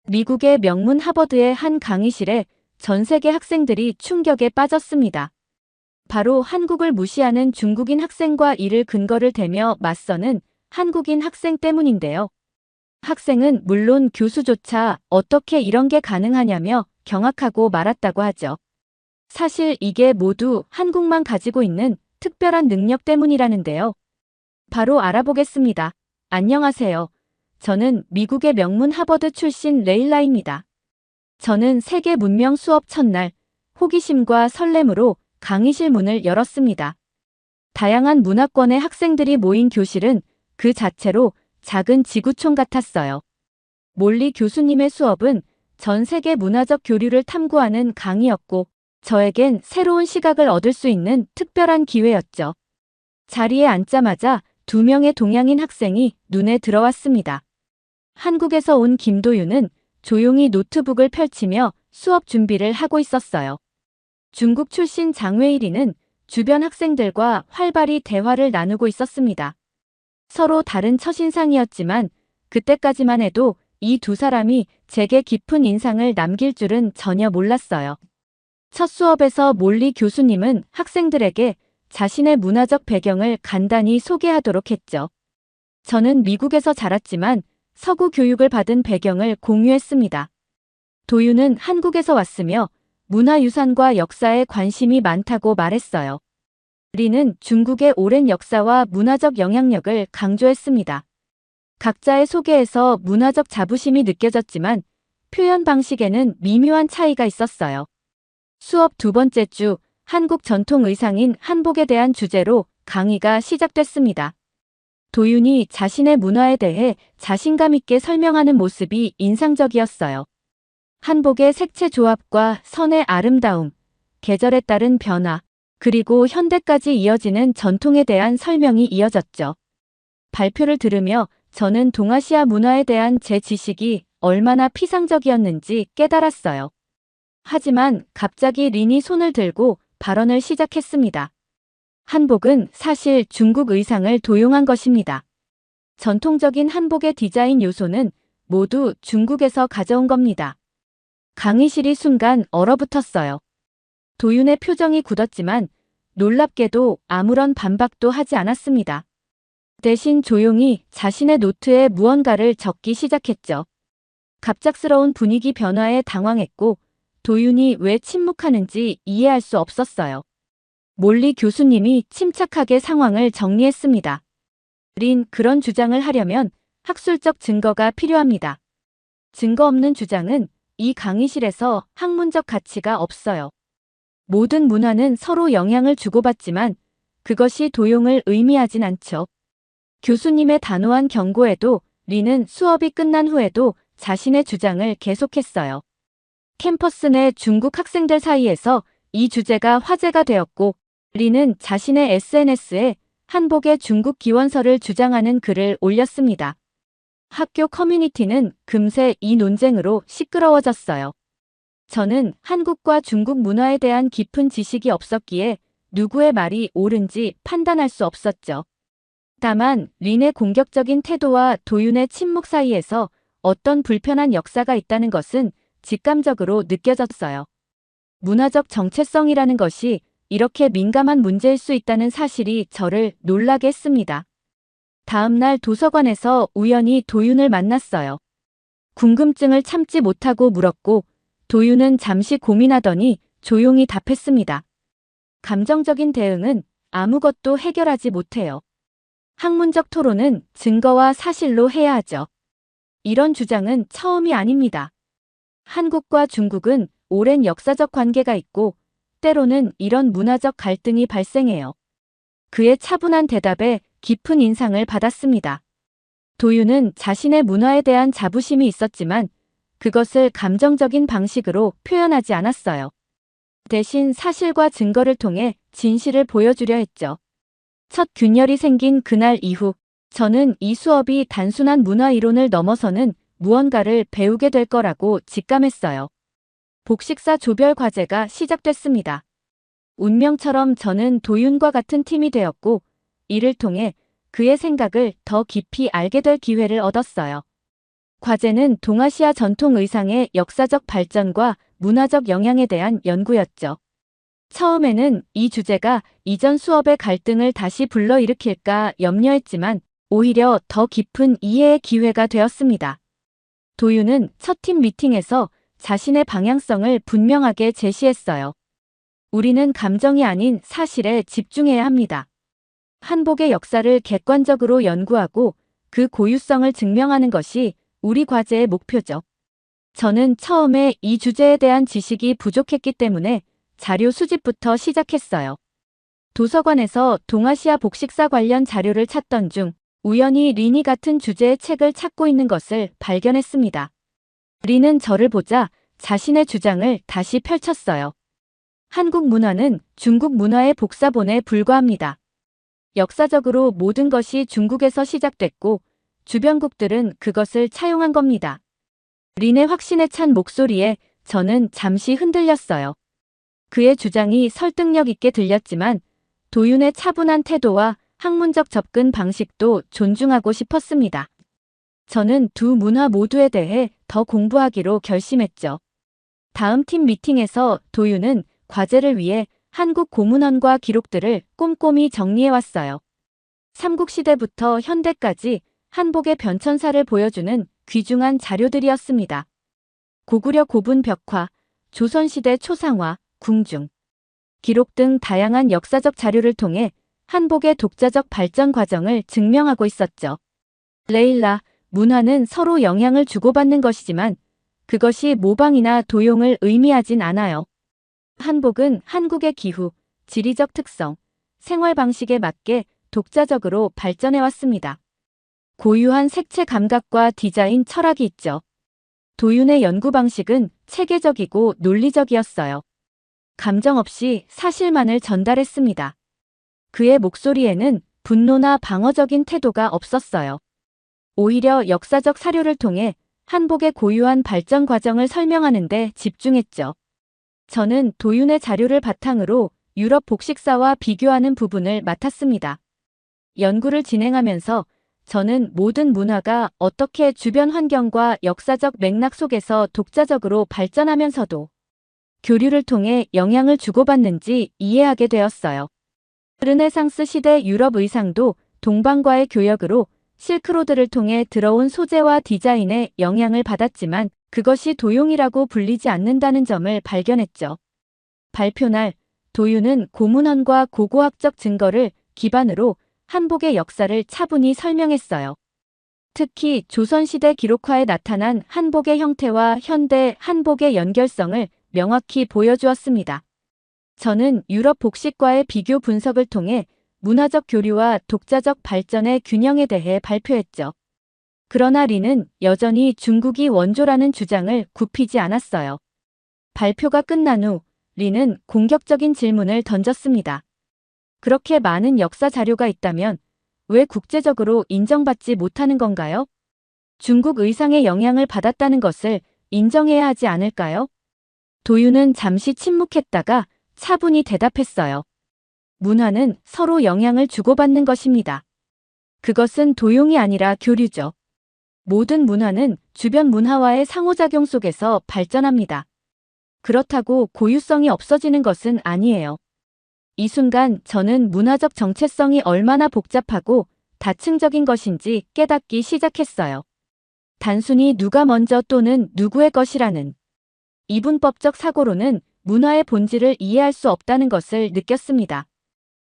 미국의 명문 하버드의 한 강의실에 전 세계 학생들이 충격에 빠졌습니다. 바로 한국을 무시하는 중국인 학생과 이를 근거를 대며 맞서는 한국인 학생 때문인데요. 학생은 물론 교수조차 어떻게 이런 게 가능하냐며 경악하고 말았다고 하죠. 사실 이게 모두 한국만 가지고 있는 특별한 능력 때문이라는데요. 바로 알아보겠습니다. 안녕하세요. 저는 미국의 명문 하버드 출신 레일라입니다. 저는 세계 문명 수업 첫날 호기심과 설렘으로 강의실 문을 열었습니다. 다양한 문화권의 학생들이 모인 교실은 그 자체로 작은 지구촌 같았어요. 몰리 교수님의 수업은 전 세계 문화적 교류를 탐구하는 강의였고, 저에겐 새로운 시각을 얻을 수 있는 특별한 기회였죠. 자리에 앉자마자 2명의 동양인 학생이 눈에 들어왔습니다. 한국에서 온 김도윤은 조용히 노트북을 펼치며 수업 준비를 하고 있었어요. 중국 출신 장웨이리는 주변 학생들과 활발히 대화를 나누고 있었습니다. 서로 다른 첫인상이었지만 그때까지만 해도 이 두 사람이 제게 깊은 인상을 남길 줄은 전혀 몰랐어요. 첫 수업에서 몰리 교수님은 학생들에게 자신의 문화적 배경을 간단히 소개하도록 했죠. 저는 미국에서 자랐지만 서구 교육을 받은 배경을 공유했습니다. 도윤은 한국에서 왔으며 문화유산과 역사에 관심이 많다고 말했어요. 리는 중국의 오랜 역사와 문화적 영향력을 강조했습니다. 각자의 소개에서 문화적 자부심이 느껴졌지만 표현 방식에는 미묘한 차이가 있었어요. 수업 두 번째 주, 한국 전통 의상인 한복에 대한 주제로 강의가 시작됐습니다. 도윤이 자신의 문화에 대해 자신감 있게 설명하는 모습이 인상적이었어요. 한복의 색채 조합과 선의 아름다움, 계절에 따른 변화, 그리고 현대까지 이어지는 전통에 대한 설명이 이어졌죠. 발표를 들으며 저는 동아시아 문화에 대한 제 지식이 얼마나 피상적이었는지 깨달았어요. 하지만 갑자기 린이 손을 들고 발언을 시작했습니다. 한복은 사실 중국 의상을 도용한 것입니다. 전통적인 한복의 디자인 요소는 모두 중국에서 가져온 겁니다. 강의실이 순간 얼어붙었어요. 도윤의 표정이 굳었지만 놀랍게도 아무런 반박도 하지 않았습니다. 대신 조용히 자신의 노트에 무언가를 적기 시작했죠. 갑작스러운 분위기 변화에 당황했고 도윤이 왜 침묵하는지 이해할 수 없었어요. 몰리 교수님이 침착하게 상황을 정리했습니다. 린, 그런 주장을 하려면 학술적 증거가 필요합니다. 증거 없는 주장은 이 강의실에서 학문적 가치가 없어요. 모든 문화는 서로 영향을 주고받지만 그것이 도용을 의미하진 않죠. 교수님의 단호한 경고에도 린은 수업이 끝난 후에도 자신의 주장을 계속했어요. 캠퍼스 내 중국 학생들 사이에서 이 주제가 화제가 되었고, 린은 자신의 SNS에 한복의 중국 기원설을 주장하는 글을 올렸습니다. 학교 커뮤니티는 금세 이 논쟁으로 시끄러워졌어요. 저는 한국과 중국 문화에 대한 깊은 지식이 없었기에 누구의 말이 옳은지 판단할 수 없었죠. 다만 린의 공격적인 태도와 도윤의 침묵 사이에서 어떤 불편한 역사가 있다는 것은 직감적으로 느껴졌어요. 문화적 정체성이라는 것이 이렇게 민감한 문제일 수 있다는 사실이 저를 놀라게 했습니다. 다음 날 도서관에서 우연히 도윤을 만났어요. 궁금증을 참지 못하고 물었고 도윤은 잠시 고민하더니 조용히 답했습니다. 감정적인 대응은 아무것도 해결하지 못해요. 학문적 토론은 증거와 사실로 해야 하죠. 이런 주장은 처음이 아닙니다. 한국과 중국은 오랜 역사적 관계가 있고 때로는 이런 문화적 갈등이 발생해요. 그의 차분한 대답에 깊은 인상을 받았습니다. 도윤은 자신의 문화에 대한 자부심이 있었지만 그것을 감정적인 방식으로 표현하지 않았어요. 대신 사실과 증거를 통해 진실을 보여주려 했죠. 첫 균열이 생긴 그날 이후 저는 이 수업이 단순한 문화 이론을 넘어서는 무언가를 배우게 될 거라고 직감했어요. 복식사 조별 과제가 시작됐습니다. 운명처럼 저는 도윤과 같은 팀이 되었고 이를 통해 그의 생각을 더 깊이 알게 될 기회를 얻었어요. 과제는 동아시아 전통 의상의 역사적 발전과 문화적 영향에 대한 연구였죠. 처음에는 이 주제가 이전 수업의 갈등을 다시 불러일으킬까 염려했지만 오히려 더 깊은 이해의 기회가 되었습니다. 도윤은 첫 팀 미팅에서 자신의 방향성을 분명하게 제시했어요. 우리는 감정이 아닌 사실에 집중해야 합니다. 한복의 역사를 객관적으로 연구하고 그 고유성을 증명하는 것이 우리 과제의 목표죠. 저는 처음에 이 주제에 대한 지식이 부족했기 때문에 자료 수집부터 시작했어요. 도서관에서 동아시아 복식사 관련 자료를 찾던 중 우연히 린이 같은 주제의 책을 찾고 있는 것을 발견했습니다. 린은 저를 보자 자신의 주장을 다시 펼쳤어요. 한국 문화는 중국 문화의 복사본에 불과합니다. 역사적으로 모든 것이 중국에서 시작됐고 주변국들은 그것을 차용한 겁니다. 린의 확신에 찬 목소리에 저는 잠시 흔들렸어요. 그의 주장이 설득력 있게 들렸지만 도윤의 차분한 태도와 학문적 접근 방식도 존중하고 싶었습니다. 저는 두 문화 모두에 대해 더 공부하기로 결심했죠. 다음 팀 미팅에서 도윤은 과제를 위해 한국 고문헌과 기록들을 꼼꼼히 정리해왔어요. 삼국시대부터 현대까지 한복의 변천사를 보여주는 귀중한 자료들이었습니다. 고구려 고분 벽화, 조선시대 초상화, 궁중, 기록 등 다양한 역사적 자료를 통해 한복의 독자적 발전 과정을 증명하고 있었죠. 레일라, 문화는 서로 영향을 주고받는 것이지만 그것이 모방이나 도용을 의미하진 않아요. 한복은 한국의 기후, 지리적 특성, 생활 방식에 맞게 독자적으로 발전해왔습니다. 고유한 색채 감각과 디자인 철학이 있죠. 도윤의 연구 방식은 체계적이고 논리적이었어요. 감정 없이 사실만을 전달했습니다. 그의 목소리에는 분노나 방어적인 태도가 없었어요. 오히려 역사적 사료를 통해 한복의 고유한 발전 과정을 설명하는 데 집중했죠. 저는 도윤의 자료를 바탕으로 유럽 복식사와 비교하는 부분을 맡았습니다. 연구를 진행하면서 저는 모든 문화가 어떻게 주변 환경과 역사적 맥락 속에서 독자적으로 발전하면서도 교류를 통해 영향을 주고받는지 이해하게 되었어요. 르네상스 시대 유럽 의상도 동방과의 교역으로 실크로드를 통해 들어온 소재와 디자인에 영향을 받았지만 그것이 도용이라고 불리지 않는다는 점을 발견했죠. 발표날, 도윤은 고문헌과 고고학적 증거를 기반으로 한복의 역사를 차분히 설명했어요. 특히 조선시대 기록화에 나타난 한복의 형태와 현대 한복의 연결성을 명확히 보여주었습니다. 저는 유럽 복식과의 비교 분석을 통해 문화적 교류와 독자적 발전의 균형에 대해 발표했죠. 그러나 린은 여전히 중국이 원조라는 주장을 굽히지 않았어요. 발표가 끝난 후 린은 공격적인 질문을 던졌습니다. 그렇게 많은 역사 자료가 있다면 왜 국제적으로 인정받지 못하는 건가요? 중국 의상의 영향을 받았다는 것을 인정해야 하지 않을까요? 도윤은 잠시 침묵했다가 차분히 대답했어요. 문화는 서로 영향을 주고받는 것입니다. 그것은 도용이 아니라 교류죠. 모든 문화는 주변 문화와의 상호작용 속에서 발전합니다. 그렇다고 고유성이 없어지는 것은 아니에요. 이 순간 저는 문화적 정체성이 얼마나 복잡하고 다층적인 것인지 깨닫기 시작했어요. 단순히 누가 먼저 또는 누구의 것이라는 이분법적 사고로는 문화의 본질을 이해할 수 없다는 것을 느꼈습니다.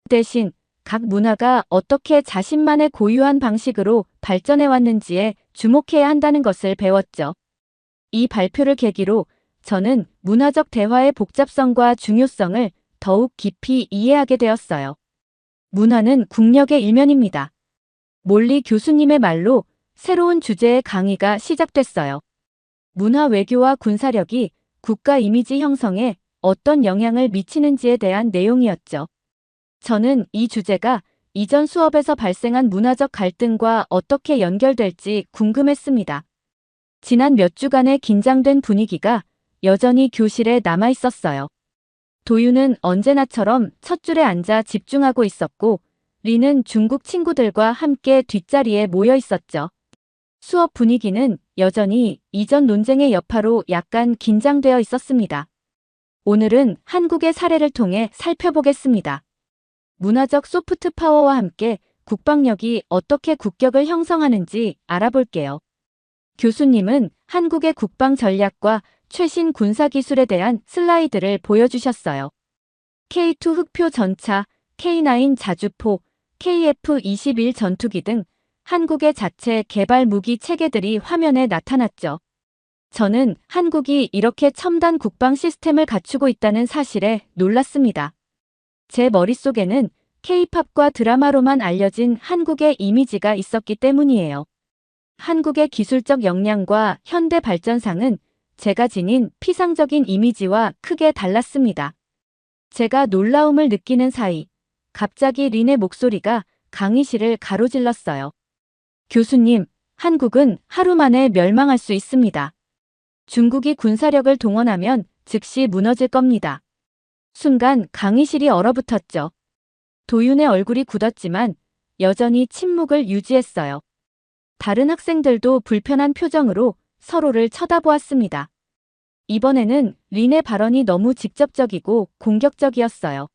대신 각 문화가 어떻게 자신만의 고유한 방식으로 발전해왔는지에 주목해야 한다는 것을 배웠죠. 이 발표를 계기로 저는 문화적 대화의 복잡성과 중요성을 더욱 깊이 이해하게 되었어요. 문화는 국력의 일면입니다. 몰리 교수님의 말로 새로운 주제의 강의가 시작됐어요. 문화 외교와 군사력이 국가 이미지 형성에 어떤 영향을 미치는지에 대한 내용이었죠. 저는 이 주제가 이전 수업에서 발생한 문화적 갈등과 어떻게 연결될지 궁금했습니다. 지난 몇 주간의 긴장된 분위기가 여전히 교실에 남아 있었어요. 도윤은 언제나처럼 첫 줄에 앉아 집중하고 있었고 린은 중국 친구들과 함께 뒷자리에 모여 있었죠. 수업 분위기는 여전히 이전 논쟁의 여파로 약간 긴장되어 있었습니다. 오늘은 한국의 사례를 통해 살펴보겠습니다. 문화적 소프트 파워와 함께 국방력이 어떻게 국격을 형성하는지 알아볼게요. 교수님은 한국의 국방 전략과 최신 군사 기술에 대한 슬라이드를 보여주셨어요. K2 흑표 전차, K9 자주포, KF-21 전투기 등 한국의 자체 개발 무기 체계들이 화면에 나타났죠. 저는 한국이 이렇게 첨단 국방 시스템을 갖추고 있다는 사실에 놀랐습니다. 제 머릿속에는 K-팝과 드라마로만 알려진 한국의 이미지가 있었기 때문이에요. 한국의 기술적 역량과 현대 발전상은 제가 지닌 피상적인 이미지와 크게 달랐습니다. 제가 놀라움을 느끼는 사이 갑자기 린의 목소리가 강의실을 가로질렀어요. 교수님, 한국은 하루 만에 멸망할 수 있습니다. 중국이 군사력을 동원하면 즉시 무너질 겁니다. 순간 강의실이 얼어붙었죠. 도윤의 얼굴이 굳었지만 여전히 침묵을 유지했어요. 다른 학생들도 불편한 표정으로 서로를 쳐다보았습니다. 이번에는 린의 발언이 너무 직접적이고 공격적이었어요.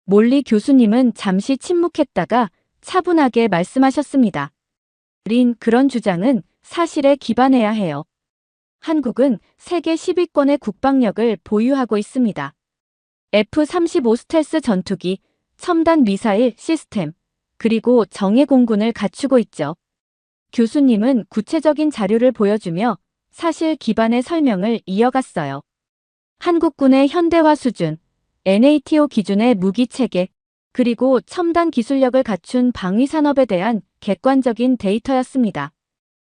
몰리 교수님은 잠시 침묵했다가 차분하게 말씀하셨습니다. 린, 그런 주장은 사실에 기반해야 해요. 한국은 세계 10위권의 국방력을 보유하고 있습니다. F-35 스텔스 전투기, 첨단 미사일 시스템, 그리고 정예 공군을 갖추고 있죠. 교수님은 구체적인 자료를 보여주며 사실 기반의 설명을 이어갔어요. 한국군의 현대화 수준, NATO 기준의 무기 체계, 그리고 첨단 기술력을 갖춘 방위 산업에 대한 객관적인 데이터였습니다.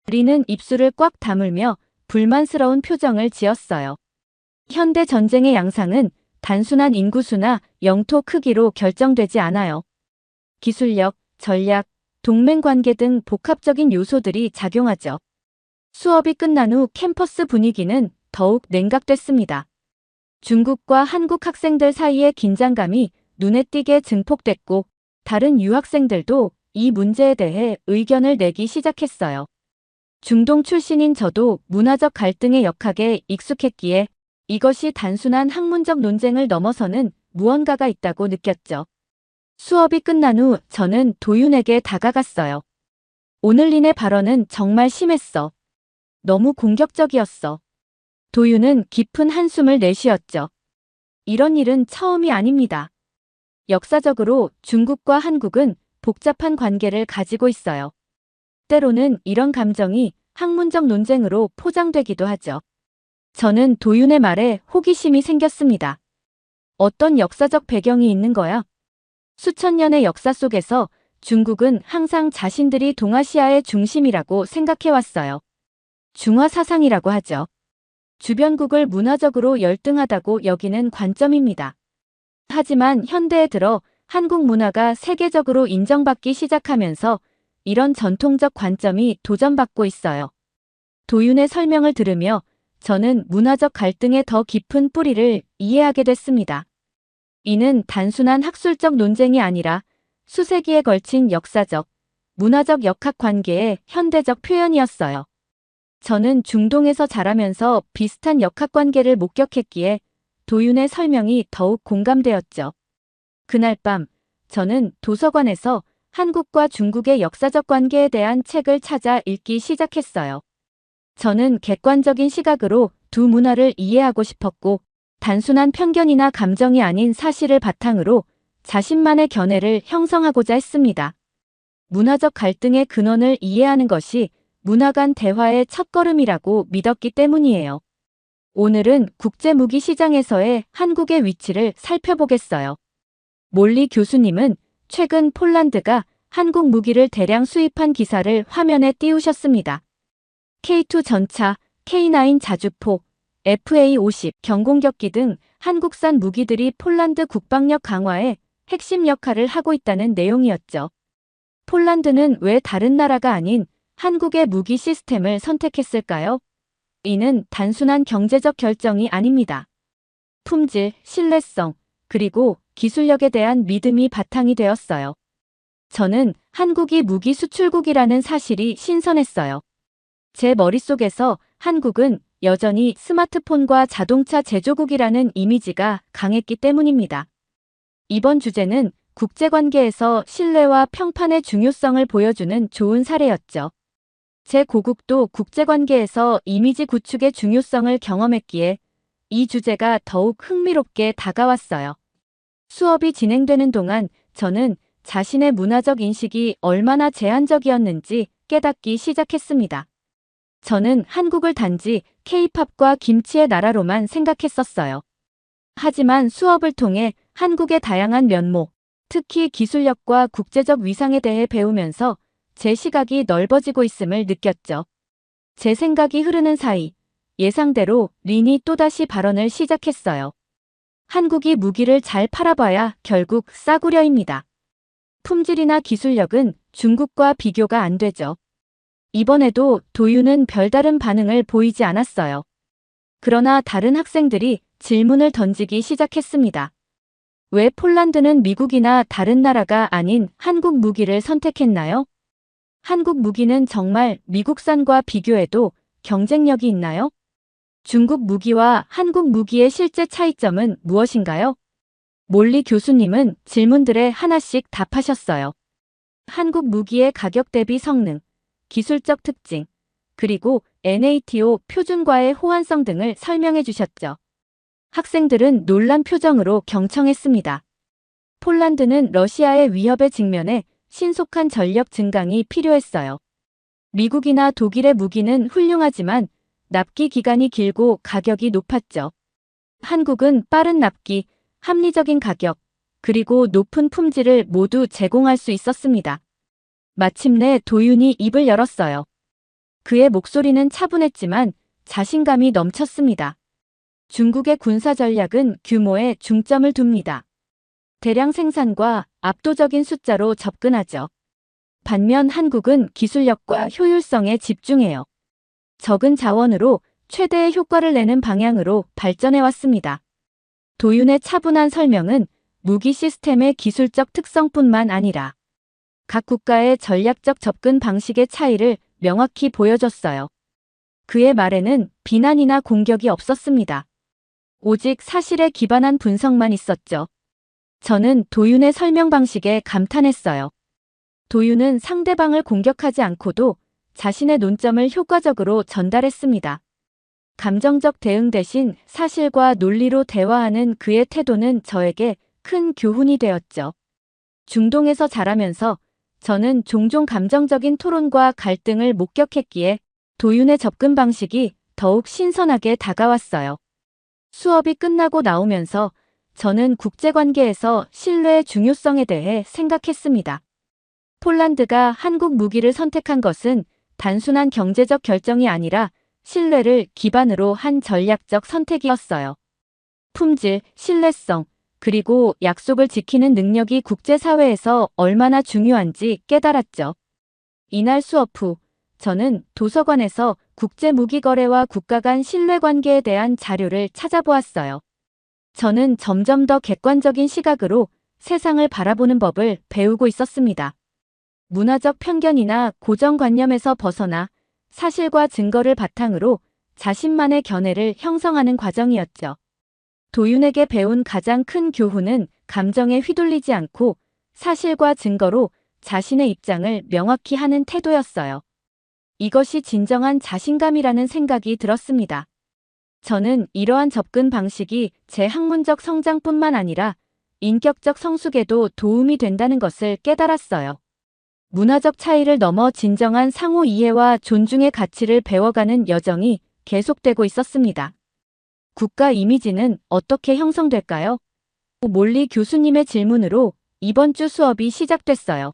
린은 입술을 꽉 다물며 불만스러운 표정을 지었어요. 현대 전쟁의 양상은 단순한 인구수나 영토 크기로 결정되지 않아요. 기술력, 전략, 동맹 관계 등 복합적인 요소들이 작용하죠. 수업이 끝난 후 캠퍼스 분위기는 더욱 냉각됐습니다. 중국과 한국 학생들 사이의 긴장감이 눈에 띄게 증폭됐고 다른 유학생들도 이 문제에 대해 의견을 내기 시작했어요. 중동 출신인 저도 문화적 갈등에 역하게 익숙했기에 이것이 단순한 학문적 논쟁을 넘어서는 무언가가 있다고 느꼈죠. 수업이 끝난 후 저는 도윤에게 다가갔어요. 오늘 린의 발언은 정말 심했어. 너무 공격적이었어. 도윤은 깊은 한숨을 내쉬었죠. 이런 일은 처음이 아닙니다. 역사적으로 중국과 한국은 복잡한 관계를 가지고 있어요. 때로는 이런 감정이 학문적 논쟁으로 포장되기도 하죠. 저는 도윤의 말에 호기심이 생겼습니다. 어떤 역사적 배경이 있는 거야? 수천 년의 역사 속에서 중국은 항상 자신들이 동아시아의 중심이라고 생각해왔어요. 중화 사상이라고 하죠. 주변국을 문화적으로 열등하다고 여기는 관점입니다. 하지만 현대에 들어 한국 문화가 세계적으로 인정받기 시작하면서 이런 전통적 관점이 도전받고 있어요. 도윤의 설명을 들으며 저는 문화적 갈등의 더 깊은 뿌리를 이해하게 됐습니다. 이는 단순한 학술적 논쟁이 아니라 수세기에 걸친 역사적, 문화적 역학관계의 현대적 표현이었어요. 저는 중동에서 자라면서 비슷한 역학관계를 목격했기에 도윤의 설명이 더욱 공감되었죠. 그날 밤, 저는 도서관에서 한국과 중국의 역사적 관계에 대한 책을 찾아 읽기 시작했어요. 저는 객관적인 시각으로 두 문화를 이해하고 싶었고, 단순한 편견이나 감정이 아닌 사실을 바탕으로 자신만의 견해를 형성하고자 했습니다. 문화적 갈등의 근원을 이해하는 것이 문화 간 대화의 첫걸음이라고 믿었기 때문이에요. 오늘은 국제무기 시장에서의 한국의 위치를 살펴보겠어요. 몰리 교수님은 최근 폴란드가 한국 무기를 대량 수입한 기사를 화면에 띄우셨습니다. K2 전차, K9 자주포, FA-50 경공격기 등 한국산 무기들이 폴란드 국방력 강화에 핵심 역할을 하고 있다는 내용이었죠. 폴란드는 왜 다른 나라가 아닌 한국의 무기 시스템을 선택했을까요? 이는 단순한 경제적 결정이 아닙니다. 품질, 신뢰성, 그리고 기술력에 대한 믿음이 바탕이 되었어요. 저는 한국이 무기 수출국이라는 사실이 신선했어요. 제 머릿속에서 한국은 여전히 스마트폰과 자동차 제조국이라는 이미지가 강했기 때문입니다. 이번 주제는 국제관계에서 신뢰와 평판의 중요성을 보여주는 좋은 사례였죠. 제 고국도 국제관계에서 이미지 구축의 중요성을 경험했기에 이 주제가 더욱 흥미롭게 다가왔어요. 수업이 진행되는 동안 저는 자신의 문화적 인식이 얼마나 제한적이었는지 깨닫기 시작했습니다. 저는 한국을 단지 K-팝과 김치의 나라로만 생각했었어요. 하지만 수업을 통해 한국의 다양한 면모, 특히 기술력과 국제적 위상에 대해 배우면서 제 시각이 넓어지고 있음을 느꼈죠. 제 생각이 흐르는 사이 예상대로 린이 또다시 발언을 시작했어요. 한국이 무기를 잘 팔아봐야 결국 싸구려입니다. 품질이나 기술력은 중국과 비교가 안 되죠. 이번에도 도윤은 별다른 반응을 보이지 않았어요. 그러나 다른 학생들이 질문을 던지기 시작했습니다. 왜 폴란드는 미국이나 다른 나라가 아닌 한국 무기를 선택했나요? 한국 무기는 정말 미국산과 비교해도 경쟁력이 있나요? 중국 무기와 한국 무기의 실제 차이점은 무엇인가요? 몰리 교수님은 질문들에 하나씩 답하셨어요. 한국 무기의 가격 대비 성능, 기술적 특징, 그리고 NATO 표준과의 호환성 등을 설명해 주셨죠. 학생들은 놀란 표정으로 경청했습니다. 폴란드는 러시아의 위협에 직면해 신속한 전력 증강이 필요했어요. 미국이나 독일의 무기는 훌륭하지만 납기 기간이 길고 가격이 높았죠. 한국은 빠른 납기, 합리적인 가격, 그리고 높은 품질을 모두 제공할 수 있었습니다. 마침내 도윤이 입을 열었어요. 그의 목소리는 차분했지만 자신감이 넘쳤습니다. 중국의 군사 전략은 규모에 중점을 둡니다. 대량 생산과 압도적인 숫자로 접근하죠. 반면 한국은 기술력과 효율성에 집중해요. 적은 자원으로 최대의 효과를 내는 방향으로 발전해왔습니다. 도윤의 차분한 설명은 무기 시스템의 기술적 특성뿐만 아니라 각 국가의 전략적 접근 방식의 차이를 명확히 보여줬어요. 그의 말에는 비난이나 공격이 없었습니다. 오직 사실에 기반한 분석만 있었죠. 저는 도윤의 설명 방식에 감탄했어요. 도윤은 상대방을 공격하지 않고도 자신의 논점을 효과적으로 전달했습니다. 감정적 대응 대신 사실과 논리로 대화하는 그의 태도는 저에게 큰 교훈이 되었죠. 중동에서 자라면서 저는 종종 감정적인 토론과 갈등을 목격했기에 도윤의 접근 방식이 더욱 신선하게 다가왔어요. 수업이 끝나고 나오면서 저는 국제관계에서 신뢰의 중요성에 대해 생각했습니다. 폴란드가 한국 무기를 선택한 것은 단순한 경제적 결정이 아니라 신뢰를 기반으로 한 전략적 선택이었어요. 품질, 신뢰성, 그리고 약속을 지키는 능력이 국제사회에서 얼마나 중요한지 깨달았죠. 이날 수업 후 저는 도서관에서 국제무기거래와 국가 간 신뢰관계에 대한 자료를 찾아보았어요. 저는 점점 더 객관적인 시각으로 세상을 바라보는 법을 배우고 있었습니다. 문화적 편견이나 고정관념에서 벗어나 사실과 증거를 바탕으로 자신만의 견해를 형성하는 과정이었죠. 도윤에게 배운 가장 큰 교훈은 감정에 휘둘리지 않고 사실과 증거로 자신의 입장을 명확히 하는 태도였어요. 이것이 진정한 자신감이라는 생각이 들었습니다. 저는 이러한 접근 방식이 제 학문적 성장뿐만 아니라 인격적 성숙에도 도움이 된다는 것을 깨달았어요. 문화적 차이를 넘어 진정한 상호 이해와 존중의 가치를 배워가는 여정이 계속되고 있었습니다. 국가 이미지는 어떻게 형성될까요? 몰리 교수님의 질문으로 이번 주 수업이 시작됐어요.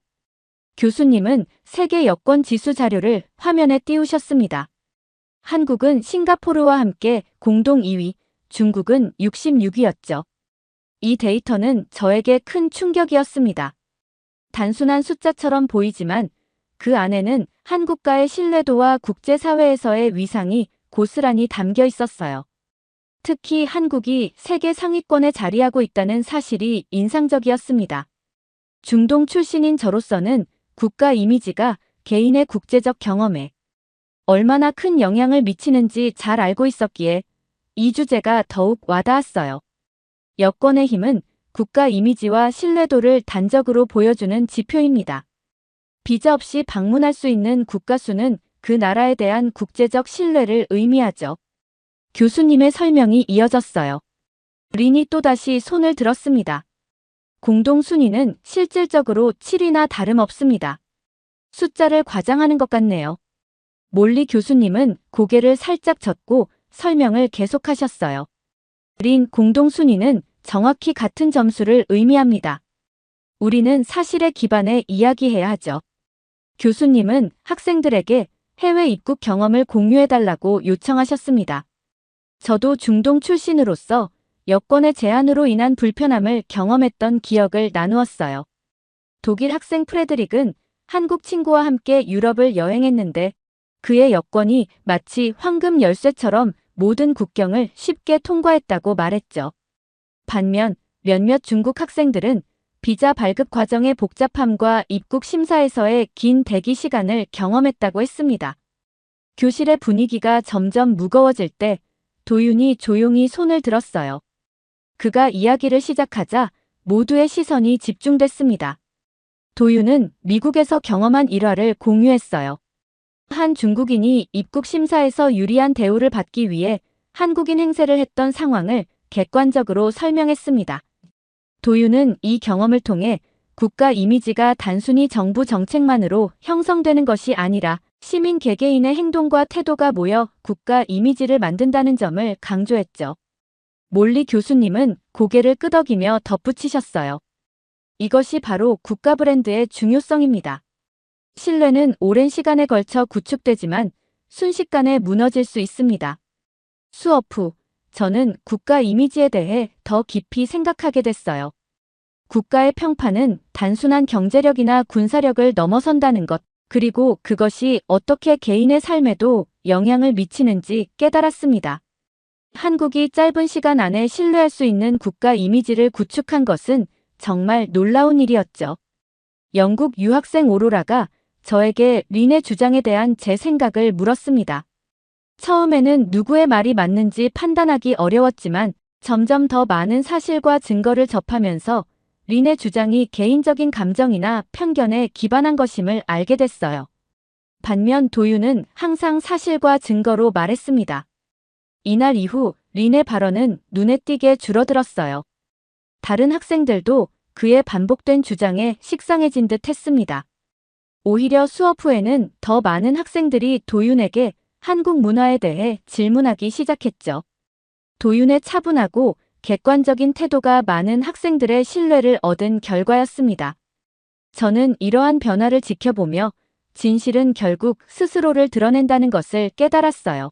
교수님은 세계 여권 지수 자료를 화면에 띄우셨습니다. 한국은 싱가포르와 함께 공동 2위, 중국은 66위였죠. 이 데이터는 저에게 큰 충격이었습니다. 단순한 숫자처럼 보이지만 그 안에는 한국과의 신뢰도와 국제사회에서의 위상이 고스란히 담겨 있었어요. 특히 한국이 세계 상위권에 자리하고 있다는 사실이 인상적이었습니다. 중동 출신인 저로서는 국가 이미지가 개인의 국제적 경험에 얼마나 큰 영향을 미치는지 잘 알고 있었기에 이 주제가 더욱 와닿았어요. 여권의 힘은 국가 이미지와 신뢰도를 단적으로 보여주는 지표입니다. 비자 없이 방문할 수 있는 국가 수는 그 나라에 대한 국제적 신뢰를 의미하죠. 교수님의 설명이 이어졌어요. 린이 또다시 손을 들었습니다. 공동 순위는 실질적으로 7위나 다름없습니다. 숫자를 과장하는 것 같네요. 몰리 교수님은 고개를 살짝 젓고 설명을 계속하셨어요. 린 공동 순위는 정확히 같은 점수를 의미합니다. 우리는 사실에 기반해 이야기해야 하죠. 교수님은 학생들에게 해외 입국 경험을 공유해달라고 요청하셨습니다. 저도 중동 출신으로서 여권의 제한으로 인한 불편함을 경험했던 기억을 나누었어요. 독일 학생 프레드릭은 한국 친구와 함께 유럽을 여행했는데 그의 여권이 마치 황금 열쇠처럼 모든 국경을 쉽게 통과했다고 말했죠. 반면 몇몇 중국 학생들은 비자 발급 과정의 복잡함과 입국 심사에서의 긴 대기 시간을 경험했다고 했습니다. 교실의 분위기가 점점 무거워질 때 도윤이 조용히 손을 들었어요. 그가 이야기를 시작하자 모두의 시선이 집중됐습니다. 도윤은 미국에서 경험한 일화를 공유했어요. 한 중국인이 입국 심사에서 유리한 대우를 받기 위해 한국인 행세를 했던 상황을 객관적으로 설명했습니다. 도윤은 이 경험을 통해 국가 이미지가 단순히 정부 정책만으로 형성되는 것이 아니라 시민 개개인의 행동과 태도가 모여 국가 이미지를 만든다는 점을 강조했죠. 몰리 교수님은 고개를 끄덕이며 덧붙이셨어요. 이것이 바로 국가 브랜드의 중요성입니다. 신뢰는 오랜 시간에 걸쳐 구축되지만 순식간에 무너질 수 있습니다. 수업 후 저는 국가 이미지에 대해 더 깊이 생각하게 됐어요. 국가의 평판은 단순한 경제력이나 군사력을 넘어선다는 것, 그리고 그것이 어떻게 개인의 삶에도 영향을 미치는지 깨달았습니다. 한국이 짧은 시간 안에 신뢰할 수 있는 국가 이미지를 구축한 것은 정말 놀라운 일이었죠. 영국 유학생 오로라가 저에게 린의 주장에 대한 제 생각을 물었습니다. 처음에는 누구의 말이 맞는지 판단하기 어려웠지만 점점 더 많은 사실과 증거를 접하면서 린의 주장이 개인적인 감정이나 편견에 기반한 것임을 알게 됐어요. 반면 도윤은 항상 사실과 증거로 말했습니다. 이날 이후 린의 발언은 눈에 띄게 줄어들었어요. 다른 학생들도 그의 반복된 주장에 식상해진 듯 했습니다. 오히려 수업 후에는 더 많은 학생들이 도윤에게 한국 문화에 대해 질문하기 시작했죠. 도윤의 차분하고 객관적인 태도가 많은 학생들의 신뢰를 얻은 결과였습니다. 저는 이러한 변화를 지켜보며 진실은 결국 스스로를 드러낸다는 것을 깨달았어요.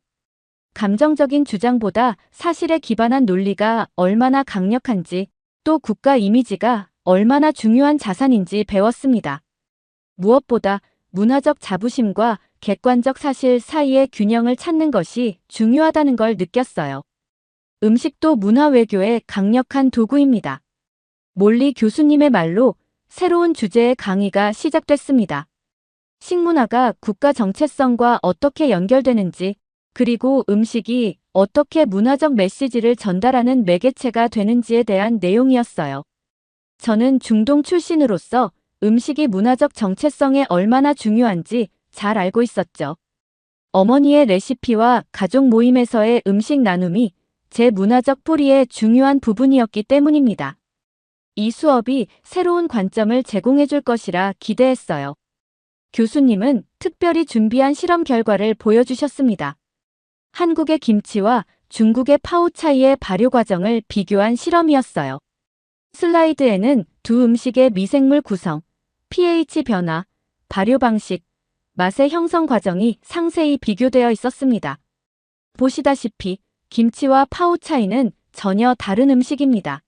감정적인 주장보다 사실에 기반한 논리가 얼마나 강력한지, 또 국가 이미지가 얼마나 중요한 자산인지 배웠습니다. 무엇보다 문화적 자부심과 객관적 사실 사이의 균형을 찾는 것이 중요하다는 걸 느꼈어요. 음식도 문화 외교의 강력한 도구입니다. 몰리 교수님의 말로 새로운 주제의 강의가 시작됐습니다. 식문화가 국가 정체성과 어떻게 연결되는지, 그리고 음식이 어떻게 문화적 메시지를 전달하는 매개체가 되는지에 대한 내용이었어요. 저는 중동 출신으로서 음식이 문화적 정체성에 얼마나 중요한지 잘 알고 있었죠. 어머니의 레시피와 가족 모임에서의 음식 나눔이 제 문화적 뿌리의 중요한 부분이었기 때문입니다. 이 수업이 새로운 관점을 제공해 줄 것이라 기대했어요. 교수님은 특별히 준비한 실험 결과를 보여주셨습니다. 한국의 김치와 중국의 파오차이의 발효 과정을 비교한 실험이었어요. 슬라이드에는 두 음식의 미생물 구성, pH 변화, 발효 방식, 맛의 형성 과정이 상세히 비교되어 있었습니다. 보시다시피 김치와 파오차이는 전혀 다른 음식입니다.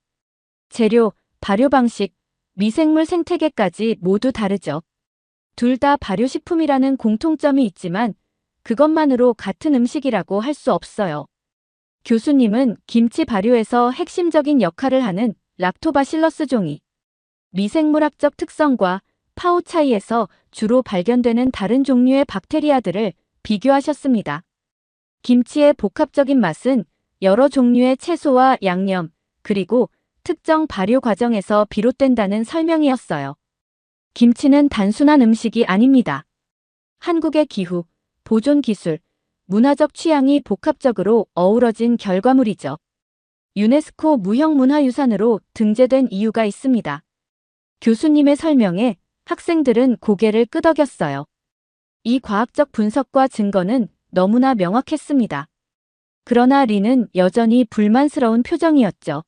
재료, 발효 방식, 미생물 생태계까지 모두 다르죠. 둘 다 발효식품이라는 공통점이 있지만 그것만으로 같은 음식이라고 할 수 없어요. 교수님은 김치 발효에서 핵심적인 역할을 하는 락토바실러스 종이, 미생물학적 특성과 파오차이에서 주로 발견되는 다른 종류의 박테리아들을 비교하셨습니다. 김치의 복합적인 맛은 여러 종류의 채소와 양념, 그리고 특정 발효 과정에서 비롯된다는 설명이었어요. 김치는 단순한 음식이 아닙니다. 한국의 기후, 보존 기술, 문화적 취향이 복합적으로 어우러진 결과물이죠. 유네스코 무형문화유산으로 등재된 이유가 있습니다. 교수님의 설명에 학생들은 고개를 끄덕였어요. 이 과학적 분석과 증거는 너무나 명확했습니다. 그러나 리는 여전히 불만스러운 표정이었죠.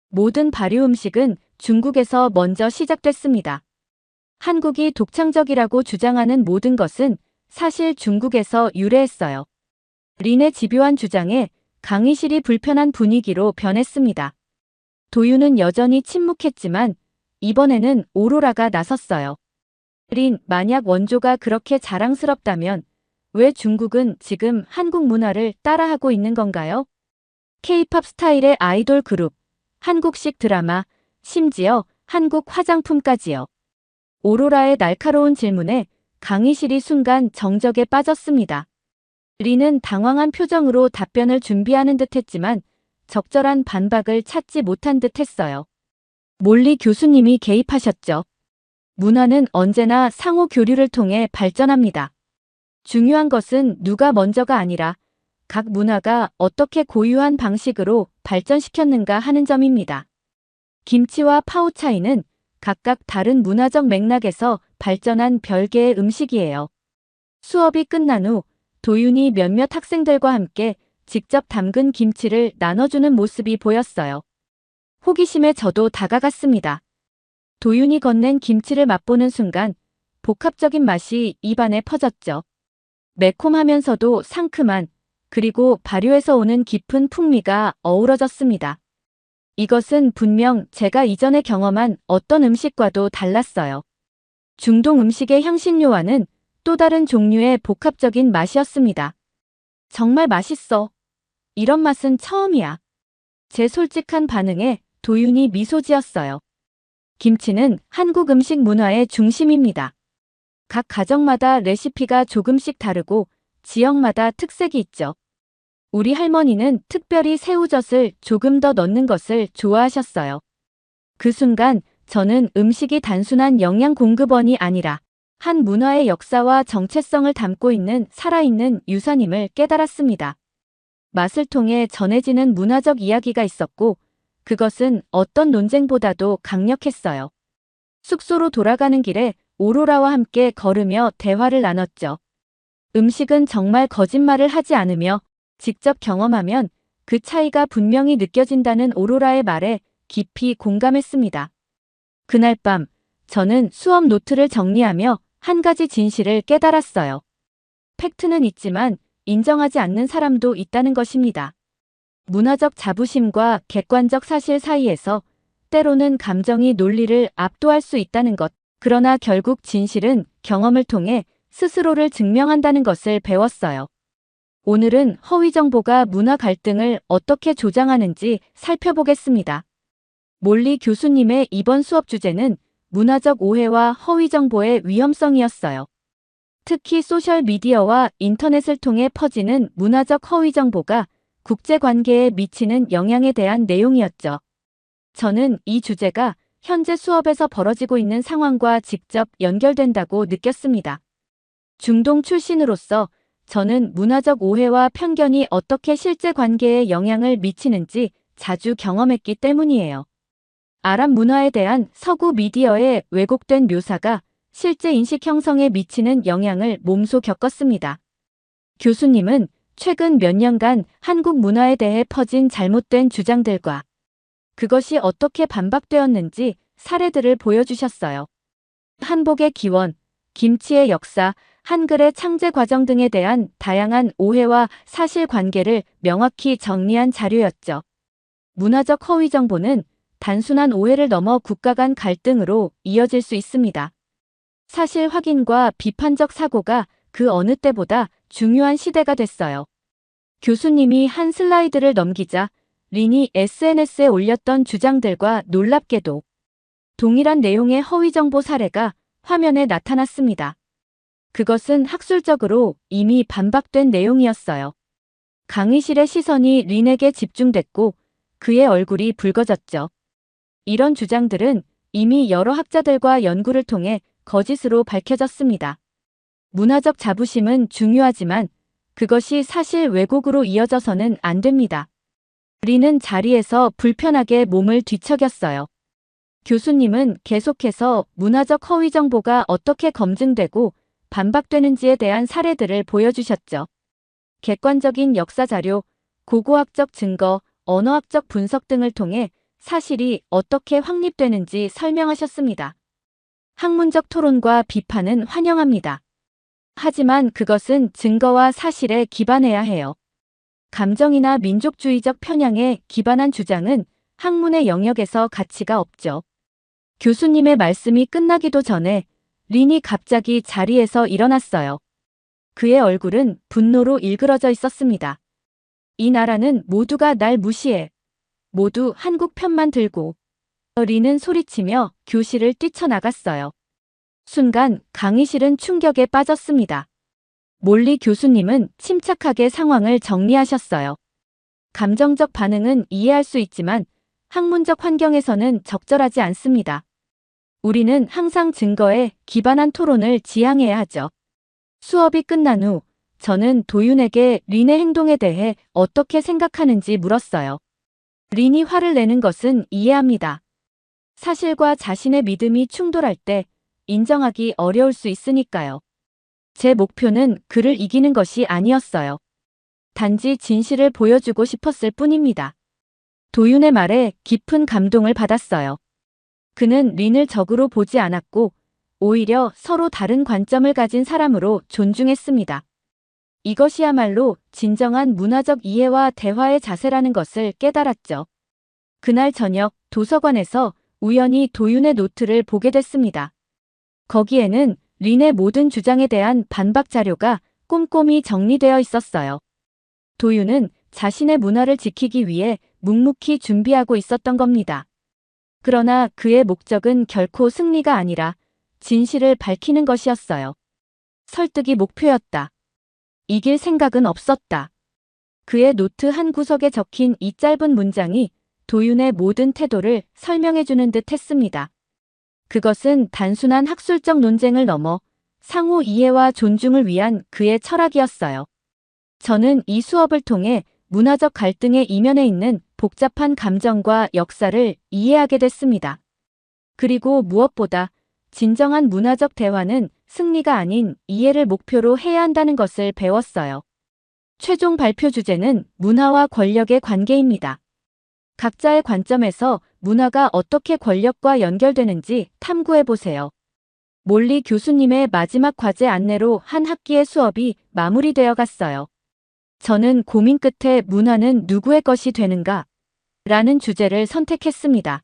모든 발효 음식은 중국에서 먼저 시작됐습니다. 한국이 독창적이라고 주장하는 모든 것은 사실 중국에서 유래했어요. 린의 집요한 주장에 강의실이 불편한 분위기로 변했습니다. 도윤은 여전히 침묵했지만 이번에는 오로라가 나섰어요. 린, 만약 원조가 그렇게 자랑스럽다면 왜 중국은 지금 한국 문화를 따라하고 있는 건가요? K-팝 스타일의 아이돌 그룹, 한국식 드라마, 심지어 한국 화장품까지요. 오로라의 날카로운 질문에 강의실이 순간 정적에 빠졌습니다. 리는 당황한 표정으로 답변을 준비하는 듯했지만 적절한 반박을 찾지 못한 듯했어요. 몰리 교수님이 개입하셨죠. 문화는 언제나 상호 교류를 통해 발전합니다. 중요한 것은 누가 먼저가 아니라 각 문화가 어떻게 고유한 방식으로 발전시켰는가 하는 점입니다. 김치와 파오차이는 각각 다른 문화적 맥락에서 발전한 별개의 음식이에요. 수업이 끝난 후 도윤이 몇몇 학생들과 함께 직접 담근 김치를 나눠주는 모습이 보였어요. 호기심에 저도 다가갔습니다. 도윤이 건넨 김치를 맛보는 순간 복합적인 맛이 입안에 퍼졌죠. 매콤하면서도 상큼한, 그리고 발효에서 오는 깊은 풍미가 어우러졌습니다. 이것은 분명 제가 이전에 경험한 어떤 음식과도 달랐어요. 중동 음식의 향신료와는 또 다른 종류의 복합적인 맛이었습니다. 정말 맛있어. 이런 맛은 처음이야. 제 솔직한 반응에 도윤이 미소 지었어요. 김치는 한국 음식 문화의 중심입니다. 각 가정마다 레시피가 조금씩 다르고 지역마다 특색이 있죠. 우리 할머니는 특별히 새우젓을 조금 더 넣는 것을 좋아하셨어요. 그 순간 저는 음식이 단순한 영양 공급원이 아니라 한 문화의 역사와 정체성을 담고 있는 살아있는 유산임을 깨달았습니다. 맛을 통해 전해지는 문화적 이야기가 있었고 그것은 어떤 논쟁보다도 강력했어요. 숙소로 돌아가는 길에 오로라와 함께 걸으며 대화를 나눴죠. 음식은 정말 거짓말을 하지 않으며 직접 경험하면 그 차이가 분명히 느껴진다는 오로라의 말에 깊이 공감했습니다. 그날 밤 저는 수업 노트를 정리하며 한 가지 진실을 깨달았어요. 팩트는 있지만 인정하지 않는 사람도 있다는 것입니다. 문화적 자부심과 객관적 사실 사이에서 때로는 감정이 논리를 압도할 수 있다는 것. 그러나 결국 진실은 경험을 통해 스스로를 증명한다는 것을 배웠어요. 오늘은 허위 정보가 문화 갈등을 어떻게 조장하는지 살펴보겠습니다. 몰리 교수님의 이번 수업 주제는 문화적 오해와 허위 정보의 위험성이었어요. 특히 소셜미디어와 인터넷을 통해 퍼지는 문화적 허위 정보가 국제관계에 미치는 영향에 대한 내용이었죠. 저는 이 주제가 현재 수업에서 벌어지고 있는 상황과 직접 연결된다고 느꼈습니다. 중동 출신으로서 저는 문화적 오해와 편견이 어떻게 실제 관계에 영향을 미치는지 자주 경험했기 때문이에요. 아랍 문화에 대한 서구 미디어의 왜곡된 묘사가 실제 인식 형성에 미치는 영향을 몸소 겪었습니다. 교수님은 최근 몇 년간 한국 문화에 대해 퍼진 잘못된 주장들과 그것이 어떻게 반박되었는지 사례들을 보여주셨어요. 한복의 기원, 김치의 역사, 한글의 창제 과정 등에 대한 다양한 오해와 사실관계를 명확히 정리한 자료였죠. 문화적 허위 정보는 단순한 오해를 넘어 국가 간 갈등으로 이어질 수 있습니다. 사실 확인과 비판적 사고가 그 어느 때보다 중요한 시대가 됐어요. 교수님이 한 슬라이드를 넘기자 린이 SNS에 올렸던 주장들과 놀랍게도 동일한 내용의 허위 정보 사례가 화면에 나타났습니다. 그것은 학술적으로 이미 반박된 내용이었어요. 강의실의 시선이 린에게 집중됐고 그의 얼굴이 붉어졌죠. 이런 주장들은 이미 여러 학자들과 연구를 통해 거짓으로 밝혀졌습니다. 문화적 자부심은 중요하지만 그것이 사실 왜곡으로 이어져서는 안 됩니다. 린은 자리에서 불편하게 몸을 뒤척였어요. 교수님은 계속해서 문화적 허위 정보가 어떻게 검증되고 반박되는지에 대한 사례들을 보여주셨죠. 객관적인 역사 자료, 고고학적 증거, 언어학적 분석 등을 통해 사실이 어떻게 확립되는지 설명하셨습니다. 학문적 토론과 비판은 환영합니다. 하지만 그것은 증거와 사실에 기반해야 해요. 감정이나 민족주의적 편향에 기반한 주장은 학문의 영역에서 가치가 없죠. 교수님의 말씀이 끝나기도 전에 린이 갑자기 자리에서 일어났어요. 그의 얼굴은 분노로 일그러져 있었습니다. 이 나라는 모두가 날 무시해. 모두 한국 편만 들고. 린은 소리치며 교실을 뛰쳐나갔어요. 순간 강의실은 충격에 빠졌습니다. 몰리 교수님은 침착하게 상황을 정리하셨어요. 감정적 반응은 이해할 수 있지만 학문적 환경에서는 적절하지 않습니다. 우리는 항상 증거에 기반한 토론을 지향해야 하죠. 수업이 끝난 후 저는 도윤에게 린의 행동에 대해 어떻게 생각하는지 물었어요. 린이 화를 내는 것은 이해합니다. 사실과 자신의 믿음이 충돌할 때 인정하기 어려울 수 있으니까요. 제 목표는 그를 이기는 것이 아니었어요. 단지 진실을 보여주고 싶었을 뿐입니다. 도윤의 말에 깊은 감동을 받았어요. 그는 린을 적으로 보지 않았고 오히려 서로 다른 관점을 가진 사람으로 존중했습니다. 이것이야말로 진정한 문화적 이해와 대화의 자세라는 것을 깨달았죠. 그날 저녁 도서관에서 우연히 도윤의 노트를 보게 됐습니다. 거기에는 린의 모든 주장에 대한 반박 자료가 꼼꼼히 정리되어 있었어요. 도윤은 자신의 문화를 지키기 위해 묵묵히 준비하고 있었던 겁니다. 그러나 그의 목적은 결코 승리가 아니라 진실을 밝히는 것이었어요. 설득이 목표였다. 이길 생각은 없었다. 그의 노트 한 구석에 적힌 이 짧은 문장이 도윤의 모든 태도를 설명해주는 듯 했습니다. 그것은 단순한 학술적 논쟁을 넘어 상호 이해와 존중을 위한 그의 철학이었어요. 저는 이 수업을 통해 문화적 갈등의 이면에 있는 복잡한 감정과 역사를 이해하게 됐습니다. 그리고 무엇보다 진정한 문화적 대화는 승리가 아닌 이해를 목표로 해야 한다는 것을 배웠어요. 최종 발표 주제는 문화와 권력의 관계입니다. 각자의 관점에서 문화가 어떻게 권력과 연결되는지 탐구해보세요. 몰리 교수님의 마지막 과제 안내로 한 학기의 수업이 마무리되어 갔어요. 저는 고민 끝에 문화는 누구의 것이 되는가? 라는 주제를 선택했습니다.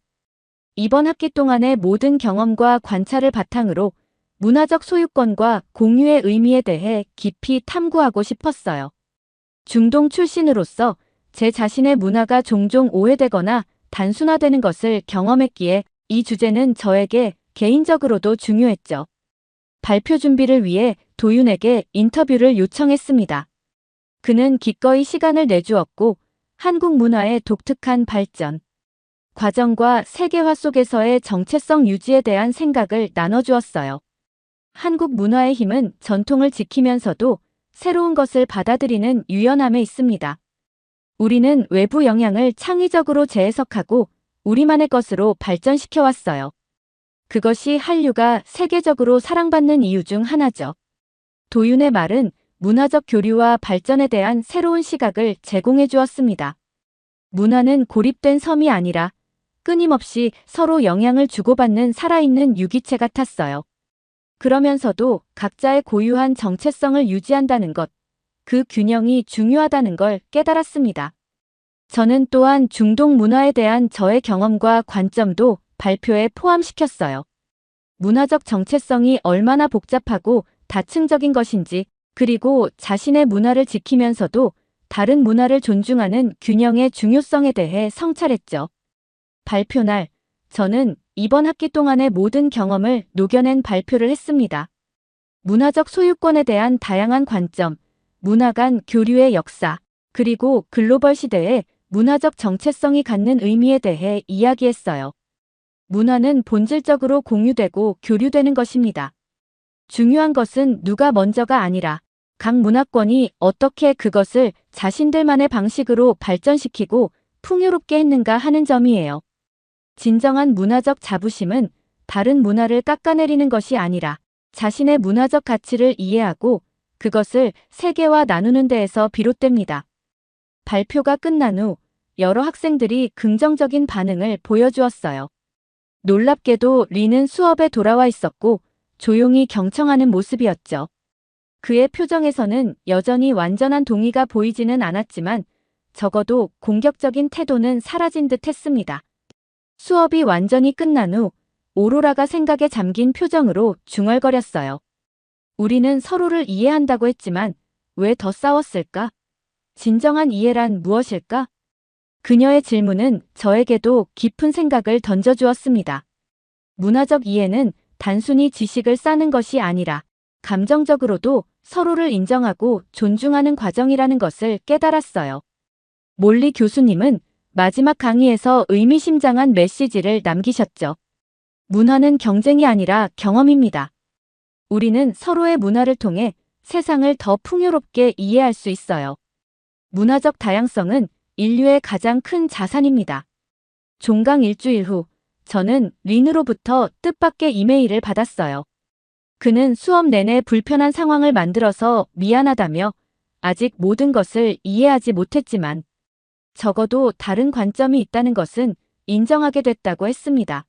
이번 학기 동안의 모든 경험과 관찰을 바탕으로 문화적 소유권과 공유의 의미에 대해 깊이 탐구하고 싶었어요. 중동 출신으로서 제 자신의 문화가 종종 오해되거나 단순화되는 것을 경험했기에 이 주제는 저에게 개인적으로도 중요했죠. 발표 준비를 위해 도윤에게 인터뷰를 요청했습니다. 그는 기꺼이 시간을 내주었고 한국 문화의 독특한 발전, 과정과 세계화 속에서의 정체성 유지에 대한 생각을 나눠주었어요. 한국 문화의 힘은 전통을 지키면서도 새로운 것을 받아들이는 유연함에 있습니다. 우리는 외부 영향을 창의적으로 재해석하고 우리만의 것으로 발전시켜왔어요. 그것이 한류가 세계적으로 사랑받는 이유 중 하나죠. 도윤의 말은 문화적 교류와 발전에 대한 새로운 시각을 제공해 주었습니다. 문화는 고립된 섬이 아니라 끊임없이 서로 영향을 주고받는 살아있는 유기체 같았어요. 그러면서도 각자의 고유한 정체성을 유지한다는 것, 그 균형이 중요하다는 걸 깨달았습니다. 저는 또한 중동 문화에 대한 저의 경험과 관점도 발표에 포함시켰어요. 문화적 정체성이 얼마나 복잡하고 다층적인 것인지, 그리고 자신의 문화를 지키면서도 다른 문화를 존중하는 균형의 중요성에 대해 성찰했죠. 발표 날, 저는 이번 학기 동안의 모든 경험을 녹여낸 발표를 했습니다. 문화적 소유권에 대한 다양한 관점, 문화 간 교류의 역사, 그리고 글로벌 시대에 문화적 정체성이 갖는 의미에 대해 이야기했어요. 문화는 본질적으로 공유되고 교류되는 것입니다. 중요한 것은 누가 먼저가 아니라 각 문화권이 어떻게 그것을 자신들만의 방식으로 발전시키고 풍요롭게 했는가 하는 점이에요. 진정한 문화적 자부심은 다른 문화를 깎아내리는 것이 아니라 자신의 문화적 가치를 이해하고 그것을 세계와 나누는 데에서 비롯됩니다. 발표가 끝난 후 여러 학생들이 긍정적인 반응을 보여주었어요. 놀랍게도 리는 수업에 돌아와 있었고 조용히 경청하는 모습이었죠. 그의 표정에서는 여전히 완전한 동의가 보이지는 않았지만 적어도 공격적인 태도는 사라진 듯 했습니다. 수업이 완전히 끝난 후 오로라가 생각에 잠긴 표정으로 중얼거렸어요. 우리는 서로를 이해한다고 했지만 왜 더 싸웠을까? 진정한 이해란 무엇일까? 그녀의 질문은 저에게도 깊은 생각을 던져주었습니다. 문화적 이해는 단순히 지식을 쌓는 것이 아니라 감정적으로도 서로를 인정하고 존중하는 과정이라는 것을 깨달았어요. 몰리 교수님은 마지막 강의에서 의미심장한 메시지를 남기셨죠. 문화는 경쟁이 아니라 경험입니다. 우리는 서로의 문화를 통해 세상을 더 풍요롭게 이해할 수 있어요. 문화적 다양성은 인류의 가장 큰 자산입니다. 종강 일주일 후 저는 린으로부터 뜻밖의 이메일을 받았어요. 그는 수업 내내 불편한 상황을 만들어서 미안하다며 아직 모든 것을 이해하지 못했지만 적어도 다른 관점이 있다는 것은 인정하게 됐다고 했습니다.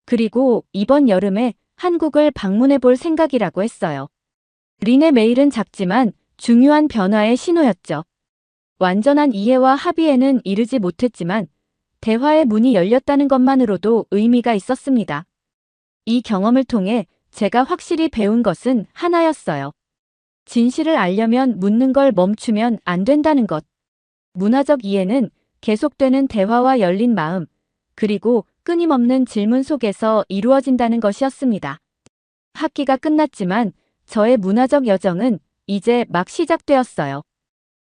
그리고 이번 여름에 한국을 방문해 볼 생각이라고 했어요. 린의 메일은 작지만 중요한 변화의 신호였죠. 완전한 이해와 합의에는 이르지 못했지만 대화의 문이 열렸다는 것만으로도 의미가 있었습니다. 이 경험을 통해 제가 확실히 배운 것은 하나였어요. 진실을 알려면 묻는 걸 멈추면 안 된다는 것. 문화적 이해는 계속되는 대화와 열린 마음, 그리고 끊임없는 질문 속에서 이루어진다는 것이었습니다. 학기가 끝났지만 저의 문화적 여정은 이제 막 시작되었어요.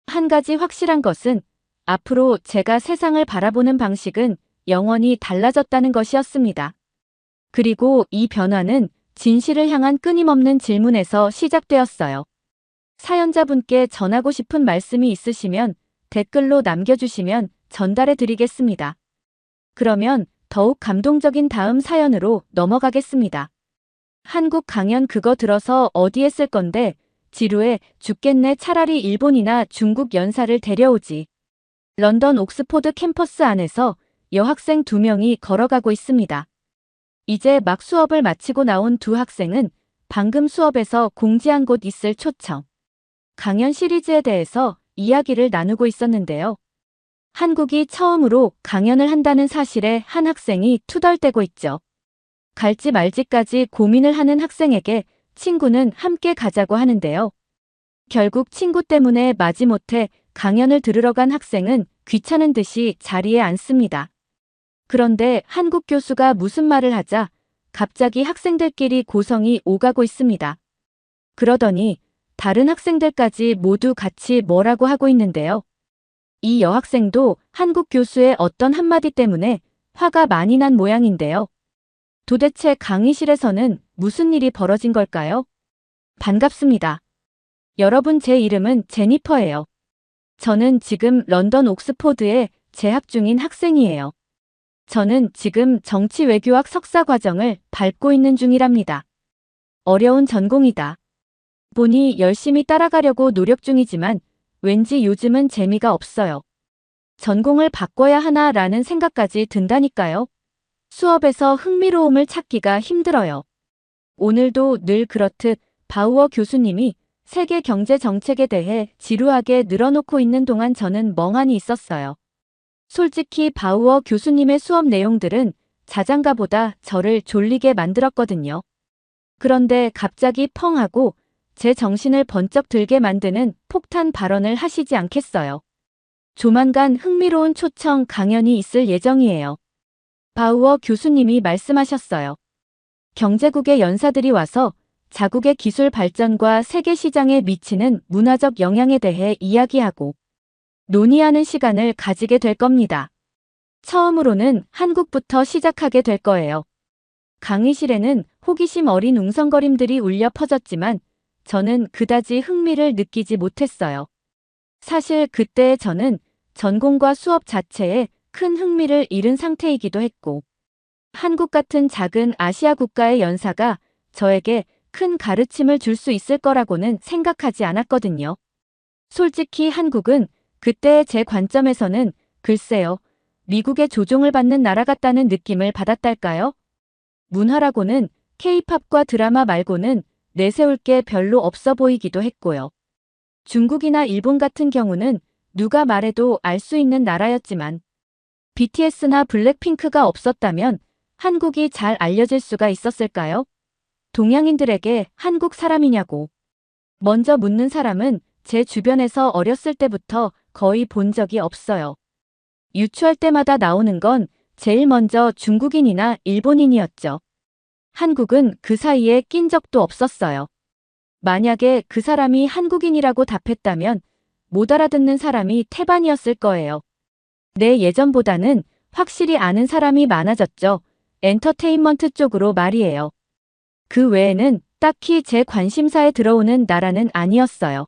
한 가지 확실한 것은 앞으로 제가 세상을 바라보는 방식은 영원히 달라졌다는 것이었습니다. 그리고 이 변화는 진실을 향한 끊임없는 질문에서 시작되었어요. 사연자분께 전하고 싶은 말씀이 있으시면 댓글로 남겨주시면 전달해 드리겠습니다. 그러면 더욱 감동적인 다음 사연으로 넘어가겠습니다. 한국 강연 그거 들어서 어디에 쓸 건데 지루해 죽겠네 차라리 일본이나 중국 연사를 데려오지. 런던 옥스포드 캠퍼스 안에서 여학생 2명이 걸어가고 있습니다. 이제 막 수업을 마치고 나온 두 학생은 방금 수업에서 공지한 곳 있을 초청. 강연 시리즈에 대해서 이야기를 나누고 있었는데요. 한국이 처음으로 강연을 한다는 사실에 한 학생이 투덜대고 있죠. 갈지 말지까지 고민을 하는 학생에게 친구는 함께 가자고 하는데요. 결국 친구 때문에 마지못해 강연을 들으러 간 학생은 귀찮은 듯이 자리에 앉습니다. 그런데 한국 교수가 무슨 말을 하자 갑자기 학생들끼리 고성이 오가고 있습니다. 그러더니 다른 학생들까지 모두 같이 뭐라고 하고 있는데요. 이 여학생도 한국 교수의 어떤 한마디 때문에 화가 많이 난 모양인데요. 도대체 강의실에서는 무슨 일이 벌어진 걸까요? 반갑습니다. 여러분, 제 이름은 제니퍼예요. 저는 지금 런던 옥스포드에 재학 중인 학생이에요. 저는 지금 정치외교학 석사 과정을 밟고 있는 중이랍니다. 어려운 전공이다. 보니 열심히 따라가려고 노력 중이지만 왠지 요즘은 재미가 없어요. 전공을 바꿔야 하나라는 생각까지 든다니까요. 수업에서 흥미로움을 찾기가 힘들어요. 오늘도 늘 그렇듯 바우어 교수님이 세계 경제 정책에 대해 지루하게 늘어놓고 있는 동안 저는 멍하니 있었어요. 솔직히 바우어 교수님의 수업 내용들은 자장가보다 저를 졸리게 만들었거든요. 그런데 갑자기 펑 하고 제 정신을 번쩍 들게 만드는 폭탄 발언을 하시지 않겠어요. 조만간 흥미로운 초청 강연이 있을 예정이에요. 바우어 교수님이 말씀하셨어요. 경제국의 연사들이 와서 자국의 기술 발전과 세계 시장에 미치는 문화적 영향에 대해 이야기하고 논의하는 시간을 가지게 될 겁니다. 처음으로는 한국부터 시작하게 될 거예요. 강의실에는 호기심 어린 웅성거림들이 울려 퍼졌지만 저는 그다지 흥미를 느끼지 못했어요. 사실 그때의 저는 전공과 수업 자체에 큰 흥미를 잃은 상태이기도 했고, 한국 같은 작은 아시아 국가의 연사가 저에게 큰 가르침을 줄 수 있을 거라고는 생각하지 않았거든요. 솔직히 한국은 그때의 제 관점에서는 글쎄요, 미국의 조종을 받는 나라 같다는 느낌을 받았달까요? 문화라고는 K-팝과 드라마 말고는 내세울 게 별로 없어 보이기도 했고요. 중국이나 일본 같은 경우는 누가 말해도 알 수 있는 나라였지만 BTS나 블랙핑크가 없었다면 한국이 잘 알려질 수가 있었을까요? 동양인들에게 한국 사람이냐고 먼저 묻는 사람은 제 주변에서 어렸을 때부터 거의 본 적이 없어요. 유추할 때마다 나오는 건 제일 먼저 중국인이나 일본인이었죠. 한국은 그 사이에 낀 적도 없었어요. 만약에 그 사람이 한국인이라고 답했다면 못 알아듣는 사람이 태반이었을 거예요. 네, 예전보다는 확실히 아는 사람이 많아졌죠. 엔터테인먼트 쪽으로 말이에요. 그 외에는 딱히 제 관심사에 들어오는 나라는 아니었어요.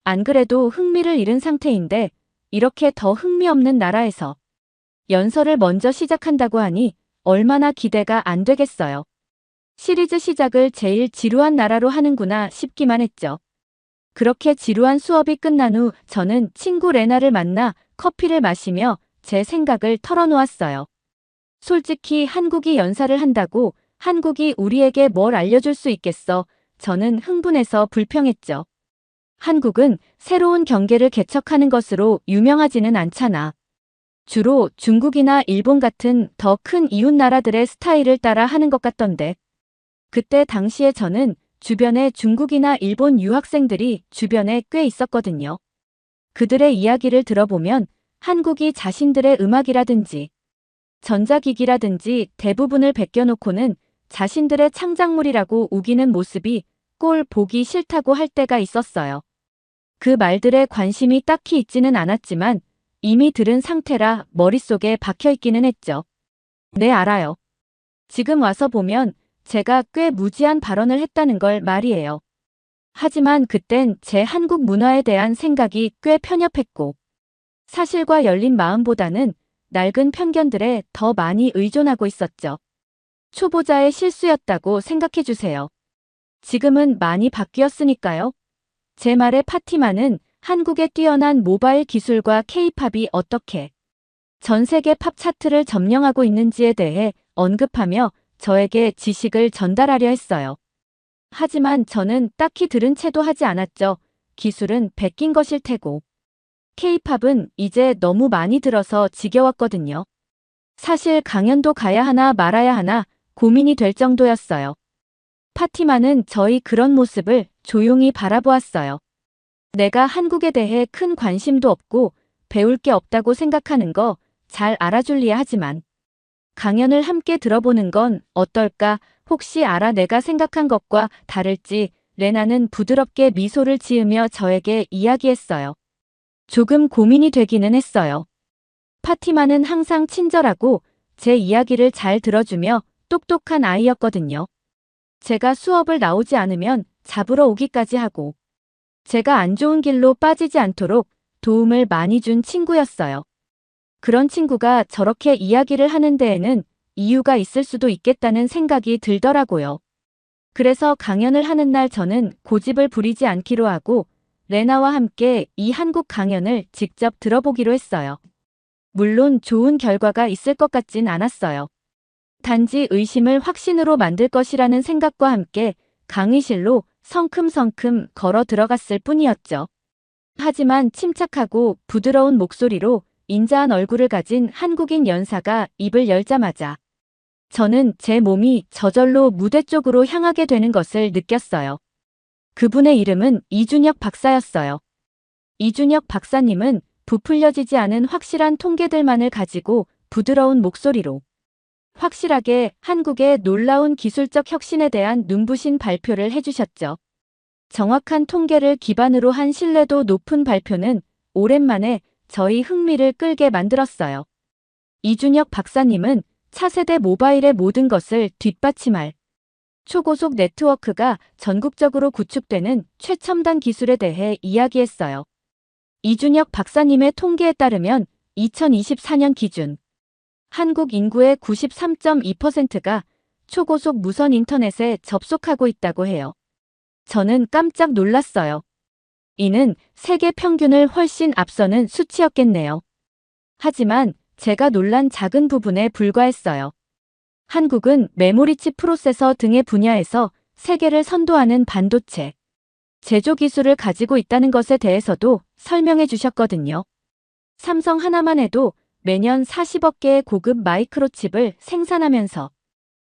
안 그래도 흥미를 잃은 상태인데 이렇게 더 흥미없는 나라에서 연설을 먼저 시작한다고 하니 얼마나 기대가 안 되겠어요. 시리즈 시작을 제일 지루한 나라로 하는구나 싶기만 했죠. 그렇게 지루한 수업이 끝난 후 저는 친구 레나를 만나 커피를 마시며 제 생각을 털어놓았어요. 솔직히 한국이 연사를 한다고 한국이 우리에게 뭘 알려줄 수 있겠어. 저는 흥분해서 불평했죠. 한국은 새로운 경계를 개척하는 것으로 유명하지는 않잖아. 주로 중국이나 일본 같은 더 큰 이웃 나라들의 스타일을 따라 하는 것 같던데. 그때 당시에 저는 주변에 중국이나 일본 유학생들이 주변에 꽤 있었거든요. 그들의 이야기를 들어보면 한국이 자신들의 음악이라든지 전자기기라든지 대부분을 베껴놓고는 자신들의 창작물이라고 우기는 모습이 꼴 보기 싫다고 할 때가 있었어요. 그 말들에 관심이 딱히 있지는 않았지만 이미 들은 상태라 머릿속에 박혀있기는 했죠. 네, 알아요. 지금 와서 보면 제가 꽤 무지한 발언을 했다는 걸 말이에요. 하지만 그땐 제 한국 문화에 대한 생각이 꽤 편협했고 사실과 열린 마음보다는 낡은 편견들에 더 많이 의존하고 있었죠. 초보자의 실수였다고 생각해주세요. 지금은 많이 바뀌었으니까요. 제 말의 파티마는 한국의 뛰어난 모바일 기술과 K-팝이 어떻게 전 세계 팝 차트를 점령하고 있는지에 대해 언급하며 저에게 지식을 전달하려 했어요. 하지만 저는 딱히 들은 채도 하지 않았죠. 기술은 베낀 것일 테고. K-팝은 이제 너무 많이 들어서 지겨웠거든요. 사실 강연도 가야 하나 말아야 하나 고민이 될 정도였어요. 파티마는 저희 그런 모습을 조용히 바라보았어요. 내가 한국에 대해 큰 관심도 없고 배울 게 없다고 생각하는 거 잘 알아줄리야 하지만 강연을 함께 들어보는 건 어떨까? 혹시 알아 내가 생각한 것과 다를지. 레나는 부드럽게 미소를 지으며 저에게 이야기했어요. 조금 고민이 되기는 했어요. 파티마는 항상 친절하고 제 이야기를 잘 들어주며 똑똑한 아이였거든요. 제가 수업을 나오지 않으면 잡으러 오기까지 하고 제가 안 좋은 길로 빠지지 않도록 도움을 많이 준 친구였어요. 그런 친구가 저렇게 이야기를 하는 데에는 이유가 있을 수도 있겠다는 생각이 들더라고요. 그래서 강연을 하는 날 저는 고집을 부리지 않기로 하고 레나와 함께 이 한국 강연을 직접 들어보기로 했어요. 물론 좋은 결과가 있을 것 같진 않았어요. 단지 의심을 확신으로 만들 것이라는 생각과 함께 강의실로 성큼성큼 걸어 들어갔을 뿐이었죠. 하지만 침착하고 부드러운 목소리로 인자한 얼굴을 가진 한국인 연사가 입을 열자마자 저는 제 몸이 저절로 무대 쪽으로 향하게 되는 것을 느꼈어요. 그분의 이름은 이준혁 박사였어요. 이준혁 박사님은 부풀려지지 않은 확실한 통계들만을 가지고 부드러운 목소리로 확실하게 한국의 놀라운 기술적 혁신에 대한 눈부신 발표를 해주셨죠. 정확한 통계를 기반으로 한 신뢰도 높은 발표는 오랜만에 저희 흥미를 끌게 만들었어요. 이준혁 박사님은 차세대 모바일의 모든 것을 뒷받침할 초고속 네트워크가 전국적으로 구축되는 최첨단 기술에 대해 이야기했어요. 이준혁 박사님의 통계에 따르면 2024년 기준 한국 인구의 93.2%가 초고속 무선 인터넷에 접속하고 있다고 해요. 저는 깜짝 놀랐어요. 이는 세계 평균을 훨씬 앞서는 수치였겠네요. 하지만 제가 놀란 작은 부분에 불과했어요. 한국은 메모리칩 프로세서 등의 분야에서 세계를 선도하는 반도체 제조 기술을 가지고 있다는 것에 대해서도 설명해 주셨거든요. 삼성 하나만 해도 매년 40억 개의 고급 마이크로칩을 생산하면서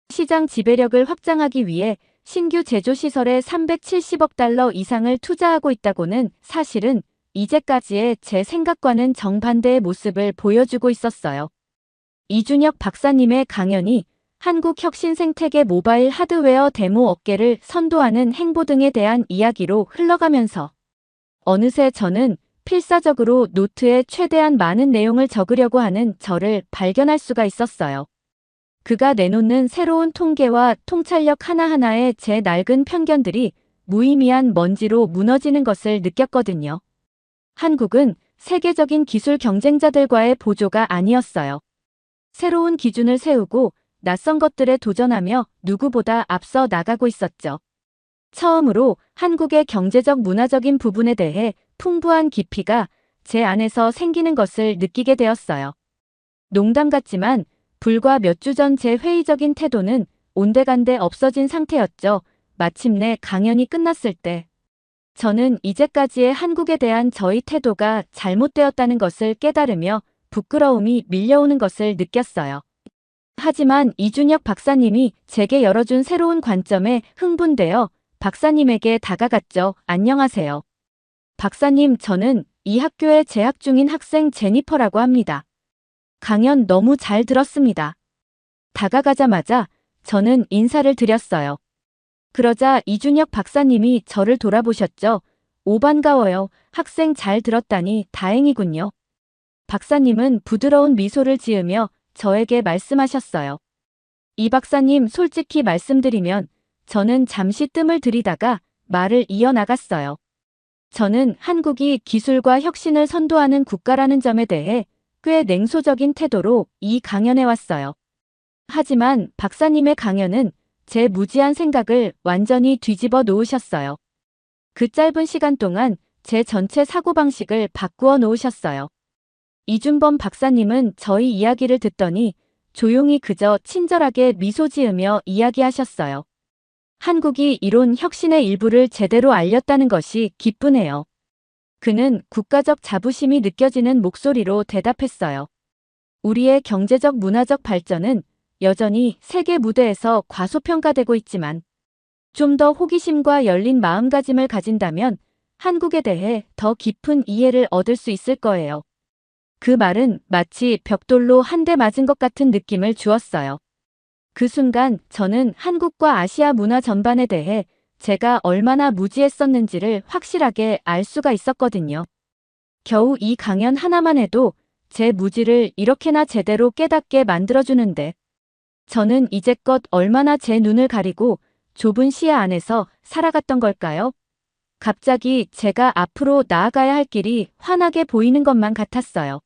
시장 지배력을 확장하기 위해 신규 제조 시설에 370억 달러 이상을 투자하고 있다고는 사실은 이제까지의 제 생각과는 정반대의 모습을 보여주고 있었어요. 이준혁 박사님의 강연이 한국 혁신 생태계 모바일 하드웨어 데모 업계를 선도하는 행보 등에 대한 이야기로 흘러가면서 어느새 저는 필사적으로 노트에 최대한 많은 내용을 적으려고 하는 저를 발견할 수가 있었어요. 그가 내놓는 새로운 통계와 통찰력 하나하나에 제 낡은 편견들이 무의미한 먼지로 무너지는 것을 느꼈거든요. 한국은 세계적인 기술 경쟁자들과의 보조가 아니었어요. 새로운 기준을 세우고 낯선 것들에 도전하며 누구보다 앞서 나가고 있었죠. 처음으로 한국의 경제적 문화적인 부분에 대해 풍부한 깊이가 제 안에서 생기는 것을 느끼게 되었어요. 농담 같지만 불과 몇 주 전 제 회의적인 태도는 온데간데 없어진 상태였죠. 마침내 강연이 끝났을 때 저는 이제까지의 한국에 대한 저의 태도가 잘못되었다는 것을 깨달으며 부끄러움이 밀려오는 것을 느꼈어요. 하지만 이준혁 박사님이 제게 열어준 새로운 관점에 흥분되어 박사님에게 다가갔죠. 안녕하세요. 박사님, 저는 이 학교에 재학 중인 학생 제니퍼라고 합니다. 강연 너무 잘 들었습니다. 다가가자마자 저는 인사를 드렸어요. 그러자 이준혁 박사님이 저를 돌아보셨죠. 오, 반가워요. 학생 잘 들었다니 다행이군요. 박사님은 부드러운 미소를 지으며 저에게 말씀하셨어요. 이 박사님, 솔직히 말씀드리면 저는 잠시 뜸을 들이다가 말을 이어나갔어요. 저는 한국이 기술과 혁신을 선도하는 국가라는 점에 대해 꽤 냉소적인 태도로 이 강연에 왔어요. 하지만 박사님의 강연은 제 무지한 생각을 완전히 뒤집어 놓으셨어요. 그 짧은 시간 동안 제 전체 사고방식을 바꾸어 놓으셨어요. 이준범 박사님은 저희 이야기를 듣더니 조용히 그저 친절하게 미소 지으며 이야기하셨어요. 한국이 이룬 혁신의 일부를 제대로 알렸다는 것이 기쁘네요. 그는 국가적 자부심이 느껴지는 목소리로 대답했어요. 우리의 경제적 문화적 발전은 여전히 세계 무대에서 과소평가되고 있지만 좀 더 호기심과 열린 마음가짐을 가진다면 한국에 대해 더 깊은 이해를 얻을 수 있을 거예요. 그 말은 마치 벽돌로 한 대 맞은 것 같은 느낌을 주었어요. 그 순간 저는 한국과 아시아 문화 전반에 대해 제가 얼마나 무지했었는지를 확실하게 알 수가 있었거든요. 겨우 이 강연 하나만 해도 제 무지를 이렇게나 제대로 깨닫게 만들어주는데 저는 이제껏 얼마나 제 눈을 가리고 좁은 시야 안에서 살아갔던 걸까요? 갑자기 제가 앞으로 나아가야 할 길이 환하게 보이는 것만 같았어요.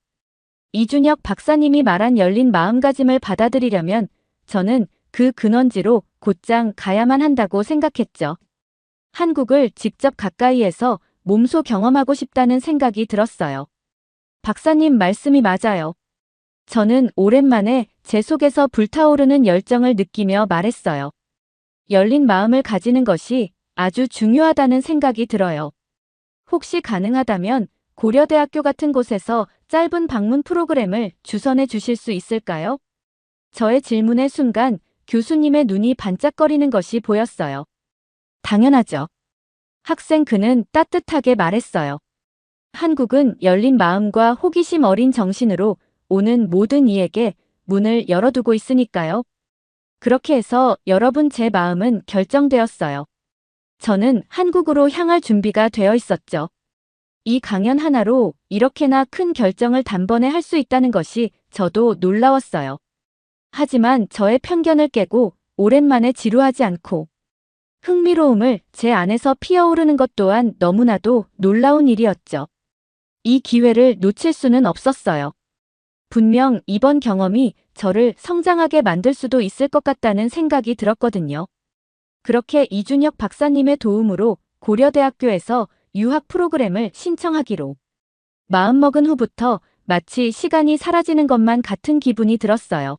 이준혁 박사님이 말한 열린 마음가짐을 받아들이려면 저는 그 근원지로 곧장 가야만 한다고 생각했죠. 한국을 직접 가까이에서 몸소 경험하고 싶다는 생각이 들었어요. 박사님 말씀이 맞아요. 저는 오랜만에 제 속에서 불타오르는 열정을 느끼며 말했어요. 열린 마음을 가지는 것이 아주 중요하다는 생각이 들어요. 혹시 가능하다면 고려대학교 같은 곳에서 짧은 방문 프로그램을 주선해 주실 수 있을까요? 저의 질문의 순간 교수님의 눈이 반짝거리는 것이 보였어요. 당연하죠. 학생 그는 따뜻하게 말했어요. 한국은 열린 마음과 호기심 어린 정신으로 오는 모든 이에게 문을 열어두고 있으니까요. 그렇게 해서 여러분 제 마음은 결정되었어요. 저는 한국으로 향할 준비가 되어 있었죠. 이 강연 하나로 이렇게나 큰 결정을 단번에 할 수 있다는 것이 저도 놀라웠어요. 하지만 저의 편견을 깨고 오랜만에 지루하지 않고 흥미로움을 제 안에서 피어오르는 것 또한 너무나도 놀라운 일이었죠. 이 기회를 놓칠 수는 없었어요. 분명 이번 경험이 저를 성장하게 만들 수도 있을 것 같다는 생각이 들었거든요. 그렇게 이준혁 박사님의 도움으로 고려대학교에서 유학 프로그램을 신청하기로 마음먹은 후부터 마치 시간이 사라지는 것만 같은 기분이 들었어요.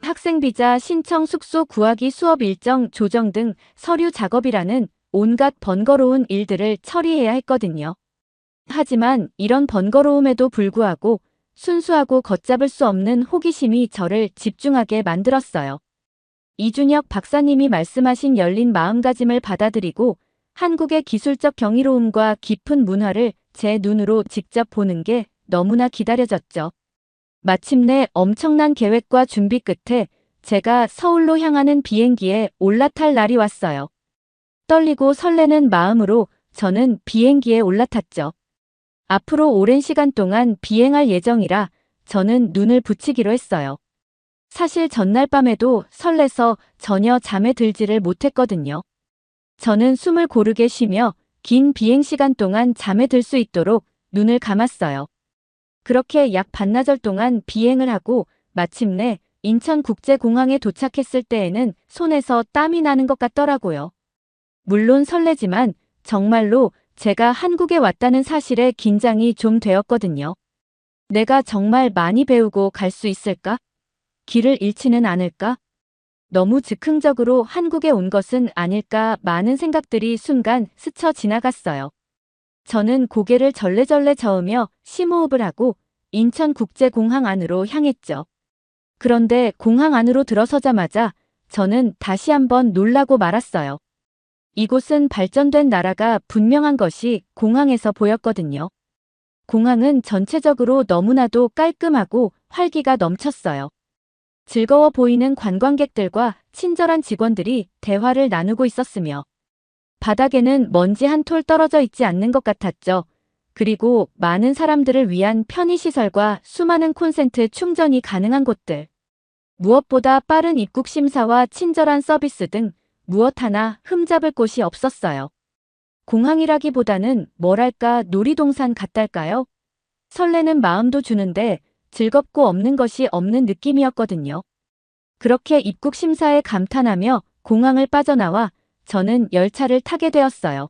학생비자 신청, 숙소 구하기, 수업 일정 조정 등 서류 작업이라는 온갖 번거로운 일들을 처리해야 했거든요. 하지만 이런 번거로움에도 불구하고 순수하고 걷잡을 수 없는 호기심이 저를 집중하게 만들었어요. 이준혁 박사님이 말씀하신 열린 마음가짐을 받아들이고 한국의 기술적 경이로움과 깊은 문화를 제 눈으로 직접 보는 게 너무나 기다려졌죠. 마침내 엄청난 계획과 준비 끝에 제가 서울로 향하는 비행기에 올라탈 날이 왔어요. 떨리고 설레는 마음으로 저는 비행기에 올라탔죠. 앞으로 오랜 시간 동안 비행할 예정이라 저는 눈을 붙이기로 했어요. 사실 전날 밤에도 설레서 전혀 잠에 들지를 못했거든요. 저는 숨을 고르게 쉬며 긴 비행 시간 동안 잠에 들 수 있도록 눈을 감았어요. 그렇게 약 반나절 동안 비행을 하고 마침내 인천국제공항에 도착했을 때에는 손에서 땀이 나는 것 같더라고요. 물론 설레지만 정말로 제가 한국에 왔다는 사실에 긴장이 좀 되었거든요. 내가 정말 많이 배우고 갈 수 있을까? 길을 잃지는 않을까? 너무 즉흥적으로 한국에 온 것은 아닐까 많은 생각들이 순간 스쳐 지나갔어요. 저는 고개를 절레절레 저으며 심호흡을 하고 인천국제공항 안으로 향했죠. 그런데 공항 안으로 들어서자마자 저는 다시 한번 놀라고 말았어요. 이곳은 발전된 나라가 분명한 것이 공항에서 보였거든요. 공항은 전체적으로 너무나도 깔끔하고 활기가 넘쳤어요. 즐거워 보이는 관광객들과 친절한 직원들이 대화를 나누고 있었으며 바닥에는 먼지 한 톨 떨어져 있지 않는 것 같았죠. 그리고 많은 사람들을 위한 편의시설과 수많은 콘센트 충전이 가능한 곳들. 무엇보다 빠른 입국 심사와 친절한 서비스 등 무엇 하나 흠잡을 곳이 없었어요. 공항이라기보다는 뭐랄까 놀이동산 같달까요? 설레는 마음도 주는데 즐겁고 없는 것이 없는 느낌이었거든요. 그렇게 입국 심사에 감탄하며 공항을 빠져나와 저는 열차를 타게 되었어요.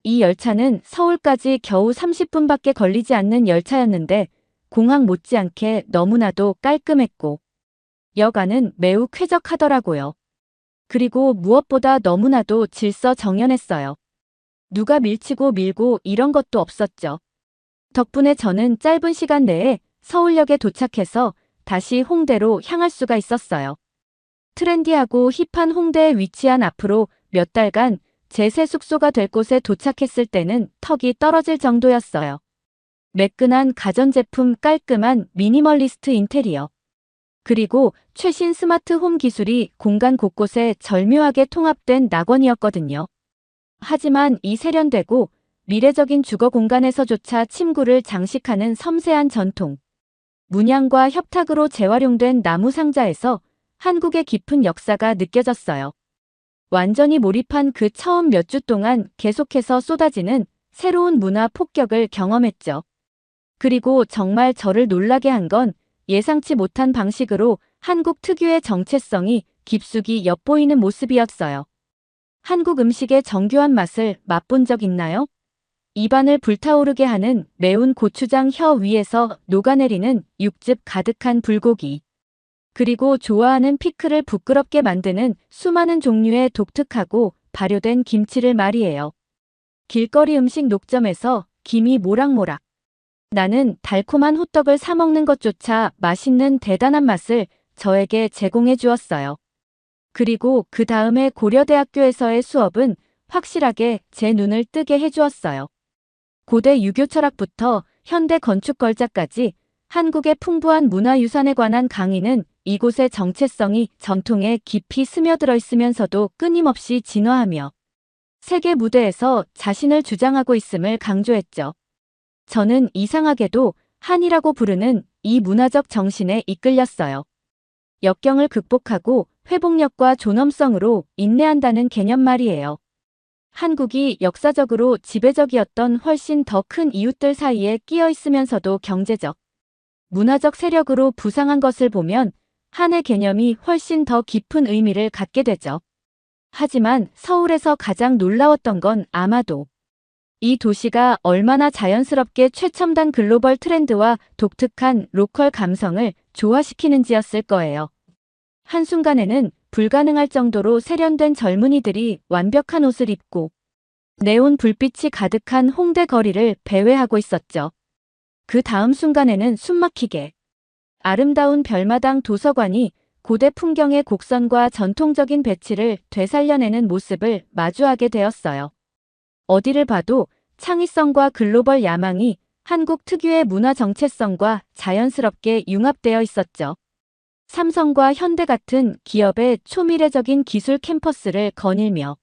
이 열차는 서울까지 겨우 30분밖에 걸리지 않는 열차였는데 공항 못지않게 너무나도 깔끔했고 역 안은 매우 쾌적하더라고요. 그리고 무엇보다 너무나도 질서정연했어요. 누가 밀치고 밀고 이런 것도 없었죠. 덕분에 저는 짧은 시간 내에 서울역에 도착해서 다시 홍대로 향할 수가 있었어요. 트렌디하고 힙한 홍대에 위치한 앞으로 몇 달간 제 새 숙소가 될 곳에 도착했을 때는 턱이 떨어질 정도였어요. 매끈한 가전제품, 깔끔한 미니멀리스트 인테리어. 그리고 최신 스마트 홈 기술이 공간 곳곳에 절묘하게 통합된 낙원이었거든요. 하지만 이 세련되고 미래적인 주거 공간에서조차 침구를 장식하는 섬세한 전통. 문양과 협탁으로 재활용된 나무 상자에서 한국의 깊은 역사가 느껴졌어요. 완전히 몰입한 그 처음 몇 주 동안 계속해서 쏟아지는 새로운 문화 폭격을 경험했죠. 그리고 정말 저를 놀라게 한 건 예상치 못한 방식으로 한국 특유의 정체성이 깊숙이 엿보이는 모습이었어요. 한국 음식의 정교한 맛을 맛본 적 있나요? 입안을 불타오르게 하는 매운 고추장, 혀 위에서 녹아내리는 육즙 가득한 불고기. 그리고 좋아하는 피클을 부끄럽게 만드는 수많은 종류의 독특하고 발효된 김치를 말이에요. 길거리 음식 녹점에서 김이 모락모락. 나는 달콤한 호떡을 사 먹는 것조차 맛있는 대단한 맛을 저에게 제공해 주었어요. 그리고 그 다음에 고려대학교에서의 수업은 확실하게 제 눈을 뜨게 해주었어요. 고대 유교 철학부터 현대 건축 걸작까지 한국의 풍부한 문화유산에 관한 강의는 이곳의 정체성이 전통에 깊이 스며들어 있으면서도 끊임없이 진화하며 세계 무대에서 자신을 주장하고 있음을 강조했죠. 저는 이상하게도 한이라고 부르는 이 문화적 정신에 이끌렸어요. 역경을 극복하고 회복력과 존엄성으로 인내한다는 개념 말이에요. 한국이 역사적으로 지배적이었던 훨씬 더 큰 이웃들 사이에 끼어 있으면서도 경제적, 문화적 세력으로 부상한 것을 보면 한의 개념이 훨씬 더 깊은 의미를 갖게 되죠. 하지만 서울에서 가장 놀라웠던 건 아마도 이 도시가 얼마나 자연스럽게 최첨단 글로벌 트렌드와 독특한 로컬 감성을 조화시키는지였을 거예요. 한순간에는 불가능할 정도로 세련된 젊은이들이 완벽한 옷을 입고 네온 불빛이 가득한 홍대 거리를 배회하고 있었죠. 그 다음 순간에는 숨막히게 아름다운 별마당 도서관이 고대 풍경의 곡선과 전통적인 배치를 되살려내는 모습을 마주하게 되었어요. 어디를 봐도 창의성과 글로벌 야망이 한국 특유의 문화 정체성과 자연스럽게 융합되어 있었죠. 삼성과 현대 같은 기업의 초미래적인 기술 캠퍼스를 거닐며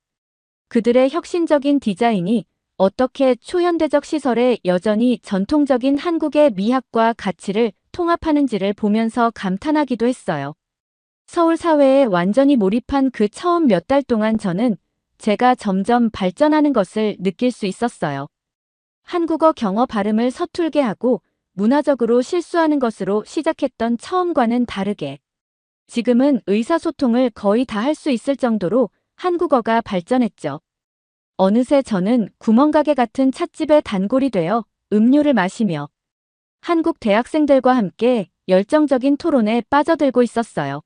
그들의 혁신적인 디자인이 어떻게 초현대적 시설에 여전히 전통적인 한국의 미학과 가치를 통합하는지를 보면서 감탄하기도 했어요. 서울 사회에 완전히 몰입한 그 처음 몇 달 동안 저는 제가 점점 발전하는 것을 느낄 수 있었어요. 한국어 경어 발음을 서툴게 하고 문화적으로 실수하는 것으로 시작했던 처음과는 다르게 지금은 의사소통을 거의 다 할 수 있을 정도로 한국어가 발전했죠. 어느새 저는 구멍가게 같은 찻집의 단골이 되어 음료를 마시며 한국 대학생들과 함께 열정적인 토론에 빠져들고 있었어요.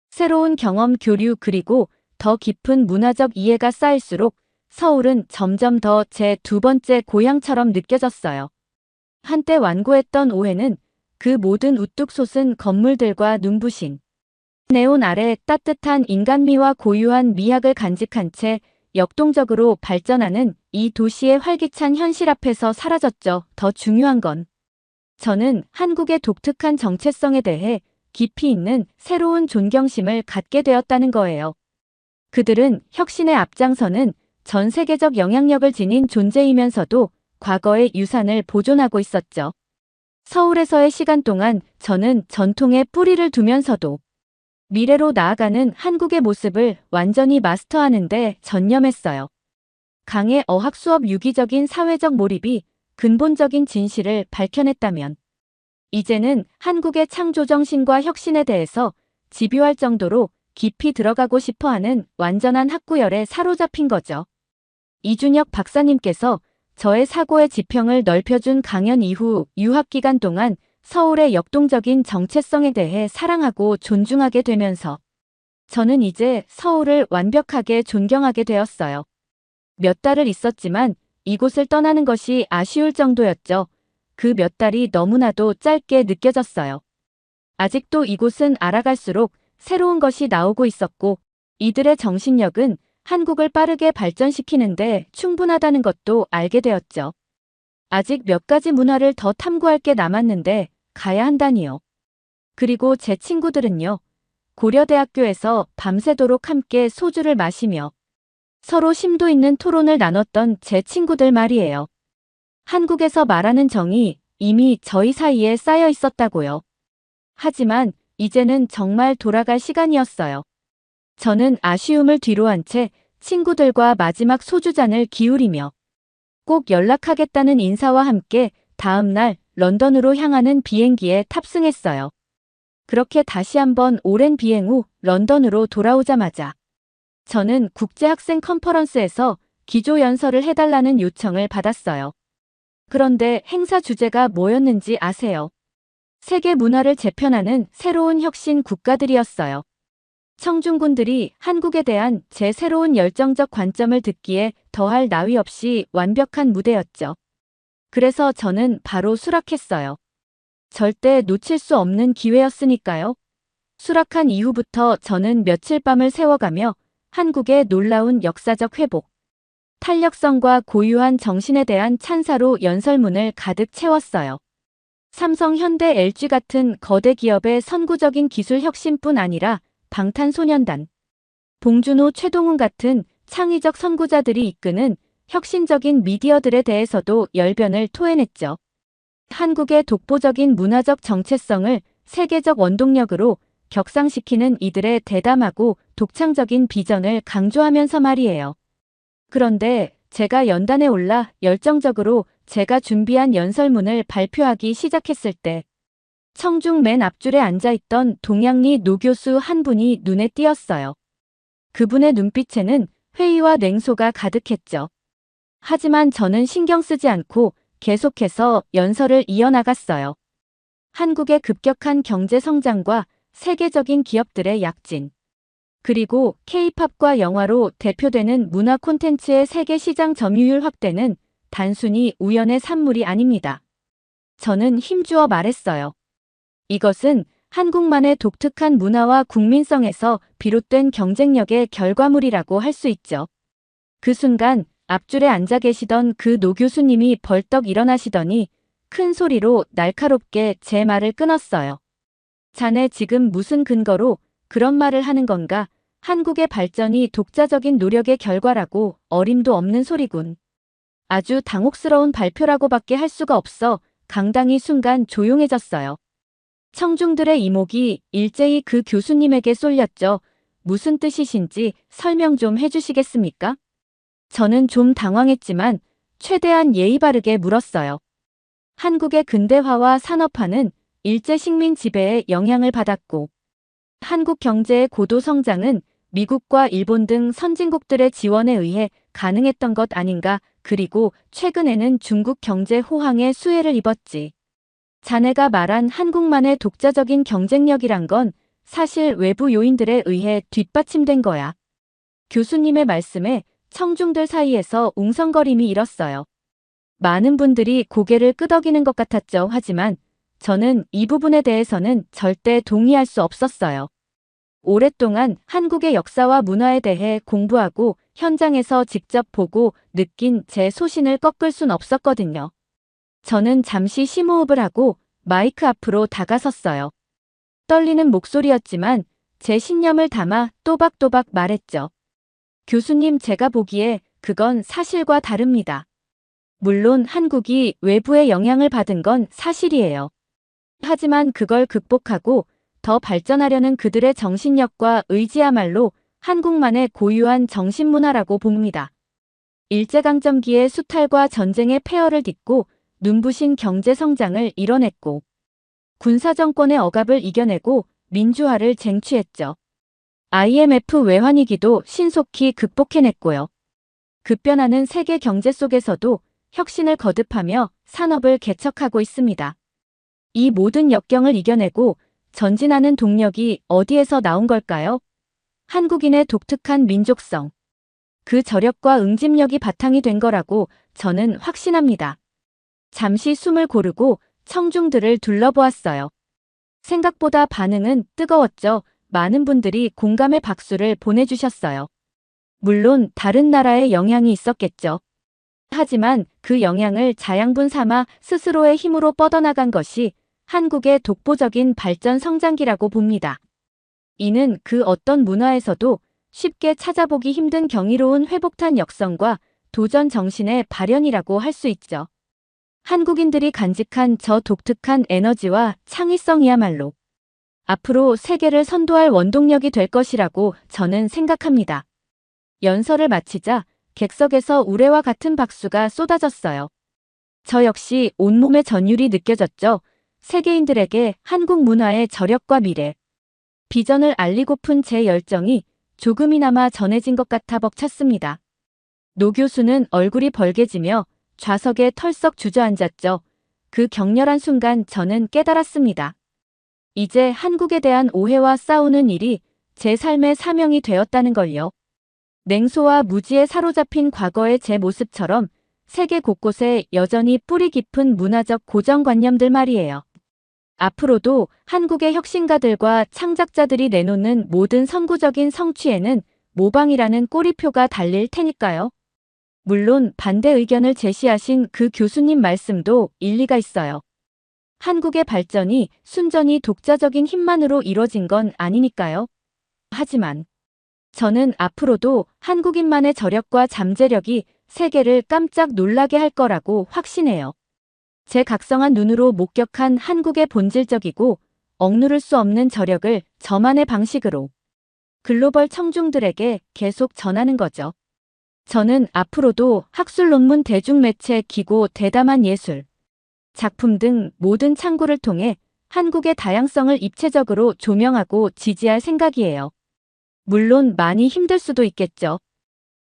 새로운 경험 교류 그리고 더 깊은 문화적 이해가 쌓일수록 서울은 점점 더 제 두 번째 고향처럼 느껴졌어요. 한때 완고했던 오해는 그 모든 우뚝 솟은 건물들과 눈부신 네온 아래 따뜻한 인간미와 고유한 미학을 간직한 채 역동적으로 발전하는 이 도시의 활기찬 현실 앞에서 사라졌죠. 더 중요한 건 저는 한국의 독특한 정체성에 대해 깊이 있는 새로운 존경심을 갖게 되었다는 거예요. 그들은 혁신의 앞장서는 전 세계적 영향력을 지닌 존재이면서도 과거의 유산을 보존하고 있었죠. 서울에서의 시간 동안 저는 전통에 뿌리를 두면서도 미래로 나아가는 한국의 모습을 완전히 마스터하는 데 전념했어요. 강의 어학 수업 유기적인 사회적 몰입이 근본적인 진실을 밝혀냈다면 이제는 한국의 창조 정신과 혁신에 대해서 집요할 정도로 깊이 들어가고 싶어하는 완전한 학구열에 사로잡힌 거죠. 이준혁 박사님께서 저의 사고의 지평을 넓혀준 강연 이후 유학기간 동안 서울의 역동적인 정체성에 대해 사랑하고 존중하게 되면서 저는 이제 서울을 완벽하게 존경하게 되었어요. 몇 달을 있었지만 이곳을 떠나는 것이 아쉬울 정도였죠. 그 몇 달이 너무나도 짧게 느껴졌어요. 아직도 이곳은 알아갈수록 새로운 것이 나오고 있었고 이들의 정신력은 한국을 빠르게 발전시키는데 충분하다는 것도 알게 되었죠. 아직 몇 가지 문화를 더 탐구할 게 남았는데 가야 한다니요. 그리고 제 친구들은요. 고려대학교에서 밤새도록 함께 소주를 마시며 서로 심도 있는 토론을 나눴던 제 친구들 말이에요. 한국에서 말하는 정이 이미 저희 사이에 쌓여 있었다고요. 하지만 이제는 정말 돌아갈 시간이었어요. 저는 아쉬움을 뒤로한 채 친구들과 마지막 소주잔을 기울이며 꼭 연락하겠다는 인사와 함께 다음 날 런던으로 향하는 비행기에 탑승했어요. 그렇게 다시 한번 오랜 비행 후 런던으로 돌아오자마자 저는 국제학생 컨퍼런스에서 기조연설을 해달라는 요청을 받았어요. 그런데 행사 주제가 뭐였는지 아세요? 세계 문화를 재편하는 새로운 혁신 국가들이었어요. 청중군들이 한국에 대한 제 새로운 열정적 관점을 듣기에 더할 나위 없이 완벽한 무대였죠. 그래서 저는 바로 수락했어요. 절대 놓칠 수 없는 기회였으니까요. 수락한 이후부터 저는 며칠 밤을 새워가며 한국의 놀라운 역사적 회복, 탄력성과 고유한 정신에 대한 찬사로 연설문을 가득 채웠어요. 삼성, 현대, LG 같은 거대 기업의 선구적인 기술 혁신뿐 아니라 방탄소년단, 봉준호, 최동훈 같은 창의적 선구자들이 이끄는 혁신적인 미디어들에 대해서도 열변을 토해냈죠. 한국의 독보적인 문화적 정체성을 세계적 원동력으로 격상시키는 이들의 대담하고 독창적인 비전을 강조하면서 말이에요. 그런데 제가 연단에 올라 열정적으로 제가 준비한 연설문을 발표하기 시작했을 때 청중 맨 앞줄에 앉아있던 동양리 노교수 한 분이 눈에 띄었어요. 그분의 눈빛에는 회의와 냉소가 가득했죠. 하지만 저는 신경 쓰지 않고 계속해서 연설을 이어나갔어요. 한국의 급격한 경제 성장과 세계적인 기업들의 약진, 그리고 K-팝과 영화로 대표되는 문화 콘텐츠의 세계 시장 점유율 확대는 단순히 우연의 산물이 아닙니다. 저는 힘주어 말했어요. 이것은 한국만의 독특한 문화와 국민성에서 비롯된 경쟁력의 결과물이라고 할 수 있죠. 그 순간 앞줄에 앉아 계시던 그 노 교수님이 벌떡 일어나시더니 큰 소리로 날카롭게 제 말을 끊었어요. 자네 지금 무슨 근거로 그런 말을 하는 건가? 한국의 발전이 독자적인 노력의 결과라고 어림도 없는 소리군. 아주 당혹스러운 발표라고밖에 할 수가 없어 강당이 순간 조용해졌어요. 청중들의 이목이 일제히 그 교수님에게 쏠렸죠. 무슨 뜻이신지 설명 좀 해주시겠습니까? 저는 좀 당황했지만 최대한 예의 바르게 물었어요. 한국의 근대화와 산업화는 일제 식민 지배에 영향을 받았고 한국 경제의 고도 성장은 미국과 일본 등 선진국들의 지원에 의해 가능했던 것 아닌가. 그리고 최근에는 중국 경제 호황에 수혜를 입었지. 자네가 말한 한국만의 독자적인 경쟁력이란 건 사실 외부 요인들에 의해 뒷받침된 거야. 교수님의 말씀에 청중들 사이에서 웅성거림이 일었어요. 많은 분들이 고개를 끄덕이는 것 같았죠. 하지만 저는 이 부분에 대해서는 절대 동의할 수 없었어요. 오랫동안 한국의 역사와 문화에 대해 공부하고 현장에서 직접 보고 느낀 제 소신을 꺾을 순 없었거든요. 저는 잠시 심호흡을 하고 마이크 앞으로 다가섰어요. 떨리는 목소리였지만 제 신념을 담아 또박또박 말했죠. 교수님, 제가 보기에 그건 사실과 다릅니다. 물론 한국이 외부의 영향을 받은 건 사실이에요. 하지만 그걸 극복하고 더 발전하려는 그들의 정신력과 의지야말로 한국만의 고유한 정신문화라고 봅니다. 일제강점기의 수탈과 전쟁의 폐허를 딛고 눈부신 경제성장을 이뤄냈고 군사정권의 억압을 이겨내고 민주화를 쟁취했죠. IMF 외환위기도 신속히 극복해냈고요. 급변하는 세계 경제 속에서도 혁신을 거듭하며 산업을 개척하고 있습니다. 이 모든 역경을 이겨내고 전진하는 동력이 어디에서 나온 걸까요? 한국인의 독특한 민족성, 그 저력과 응집력이 바탕이 된 거라고 저는 확신합니다. 잠시 숨을 고르고 청중들을 둘러보았어요. 생각보다 반응은 뜨거웠죠. 많은 분들이 공감의 박수를 보내주셨어요. 물론 다른 나라의 영향이 있었겠죠. 하지만 그 영향을 자양분 삼아 스스로의 힘으로 뻗어나간 것이 한국의 독보적인 발전 성장기라고 봅니다. 이는 그 어떤 문화에서도 쉽게 찾아보기 힘든 경이로운 회복탄 역성과 도전 정신의 발현이라고 할 수 있죠. 한국인들이 간직한 저 독특한 에너지와 창의성이야말로 앞으로 세계를 선도할 원동력이 될 것이라고 저는 생각합니다. 연설을 마치자 객석에서 우레와 같은 박수가 쏟아졌어요. 저 역시 온몸의 전율이 느껴졌죠. 세계인들에게 한국 문화의 저력과 미래, 비전을 알리고픈 제 열정이 조금이나마 전해진 것 같아 벅찼습니다. 노 교수는 얼굴이 벌개지며 좌석에 털썩 주저앉았죠. 그 격렬한 순간 저는 깨달았습니다. 이제 한국에 대한 오해와 싸우는 일이 제 삶의 사명이 되었다는 걸요. 냉소와 무지에 사로잡힌 과거의 제 모습처럼 세계 곳곳에 여전히 뿌리 깊은 문화적 고정관념들 말이에요. 앞으로도 한국의 혁신가들과 창작자들이 내놓는 모든 선구적인 성취에는 모방이라는 꼬리표가 달릴 테니까요. 물론 반대 의견을 제시하신 그 교수님 말씀도 일리가 있어요. 한국의 발전이 순전히 독자적인 힘만으로 이뤄진 건 아니니까요. 하지만 저는 앞으로도 한국인만의 저력과 잠재력이 세계를 깜짝 놀라게 할 거라고 확신해요. 제 각성한 눈으로 목격한 한국의 본질적이고 억누를 수 없는 저력을 저만의 방식으로 글로벌 청중들에게 계속 전하는 거죠. 저는 앞으로도 학술 논문 대중매체 기고 대담한 예술, 작품 등 모든 창구를 통해 한국의 다양성을 입체적으로 조명하고 지지할 생각이에요. 물론 많이 힘들 수도 있겠죠.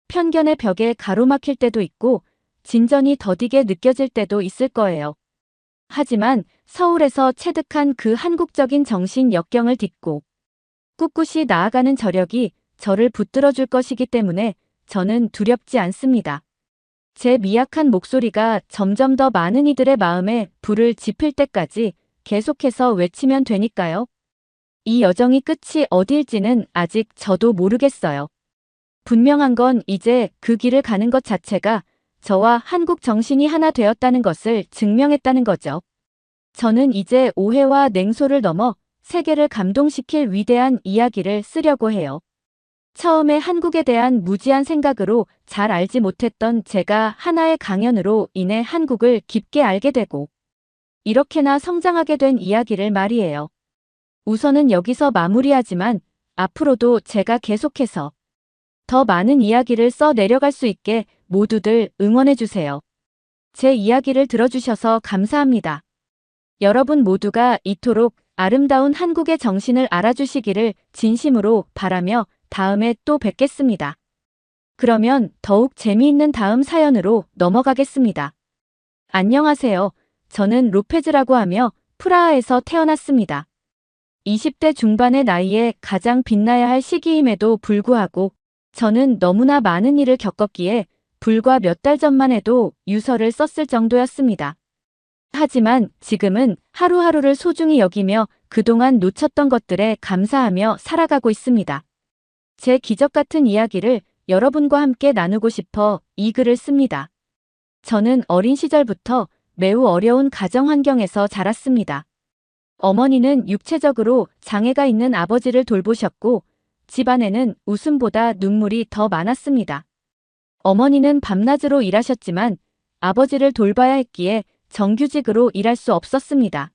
편견의 벽에 가로막힐 때도 있고 진전이 더디게 느껴질 때도 있을 거예요. 하지만 서울에서 체득한 그 한국적인 정신 역경을 딛고 꿋꿋이 나아가는 저력이 저를 붙들어줄 것이기 때문에 저는 두렵지 않습니다. 제 미약한 목소리가 점점 더 많은 이들의 마음에 불을 지필 때까지 계속해서 외치면 되니까요. 이 여정이 끝이 어디일지는 아직 저도 모르겠어요. 분명한 건 이제 그 길을 가는 것 자체가 저와 한국 정신이 하나 되었다는 것을 증명했다는 거죠. 저는 이제 오해와 냉소를 넘어 세계를 감동시킬 위대한 이야기를 쓰려고 해요. 처음에 한국에 대한 무지한 생각으로 잘 알지 못했던 제가 하나의 강연으로 인해 한국을 깊게 알게 되고 이렇게나 성장하게 된 이야기를 말이에요. 우선은 여기서 마무리하지만 앞으로도 제가 계속해서 더 많은 이야기를 써 내려갈 수 있게 모두들 응원해주세요. 제 이야기를 들어주셔서 감사합니다. 여러분 모두가 이토록 아름다운 한국의 정신을 알아주시기를 진심으로 바라며 다음에 또 뵙겠습니다. 그러면 더욱 재미있는 다음 사연으로 넘어가겠습니다. 안녕하세요. 저는 로페즈라고 하며 프라하에서 태어났습니다. 20대 중반의 나이에 가장 빛나야 할 시기임에도 불구하고 저는 너무나 많은 일을 겪었기에 불과 몇 달 전만 해도 유서를 썼을 정도였습니다. 하지만 지금은 하루하루를 소중히 여기며 그동안 놓쳤던 것들에 감사하며 살아가고 있습니다. 제 기적 같은 이야기를 여러분과 함께 나누고 싶어 이 글을 씁니다. 저는 어린 시절부터 매우 어려운 가정 환경에서 자랐습니다. 어머니는 육체적으로 장애가 있는 아버지를 돌보셨고 집안에는 웃음보다 눈물이 더 많았습니다. 어머니는 밤낮으로 일하셨지만 아버지를 돌봐야 했기에 정규직으로 일할 수 없었습니다.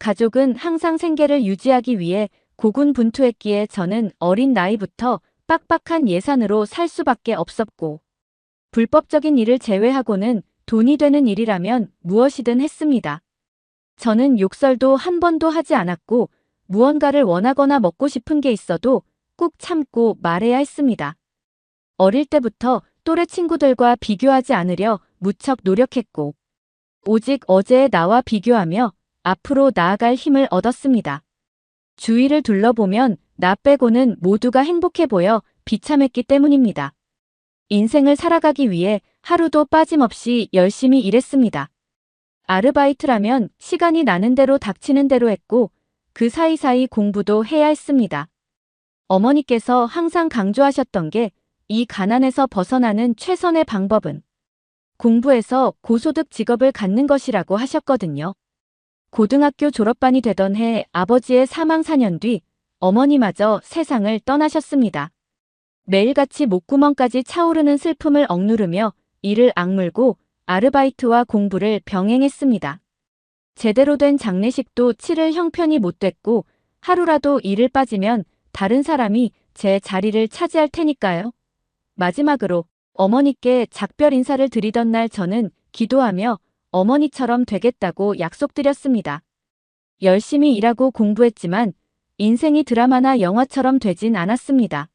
가족은 항상 생계를 유지하기 위해 고군분투했기에 저는 어린 나이부터 빡빡한 예산으로 살 수밖에 없었고 불법적인 일을 제외하고는 돈이 되는 일이라면 무엇이든 했습니다. 저는 욕설도 한 번도 하지 않았고 무언가를 원하거나 먹고 싶은 게 있어도 꾹 참고 말해야 했습니다. 어릴 때부터 또래 친구들과 비교하지 않으려 무척 노력했고 오직 어제의 나와 비교하며 앞으로 나아갈 힘을 얻었습니다. 주위를 둘러보면 나 빼고는 모두가 행복해 보여 비참했기 때문입니다. 인생을 살아가기 위해 하루도 빠짐없이 열심히 일했습니다. 아르바이트라면 시간이 나는 대로 닥치는 대로 했고 그 사이사이 공부도 해야 했습니다. 어머니께서 항상 강조하셨던 게 이 가난에서 벗어나는 최선의 방법은 공부해서 고소득 직업을 갖는 것이라고 하셨거든요. 고등학교 졸업반이 되던 해 아버지의 사망 4년 뒤 어머니마저 세상을 떠나셨습니다. 매일같이 목구멍까지 차오르는 슬픔을 억누르며 이를 악물고 아르바이트와 공부를 병행했습니다. 제대로 된 장례식도 치를 형편이 못 됐고 하루라도 일을 빠지면 다른 사람이 제 자리를 차지할 테니까요. 마지막으로 어머니께 작별 인사를 드리던 날 저는 기도하며 어머니처럼 되겠다고 약속드렸습니다. 열심히 일하고 공부했지만 인생이 드라마나 영화처럼 되진 않았습니다.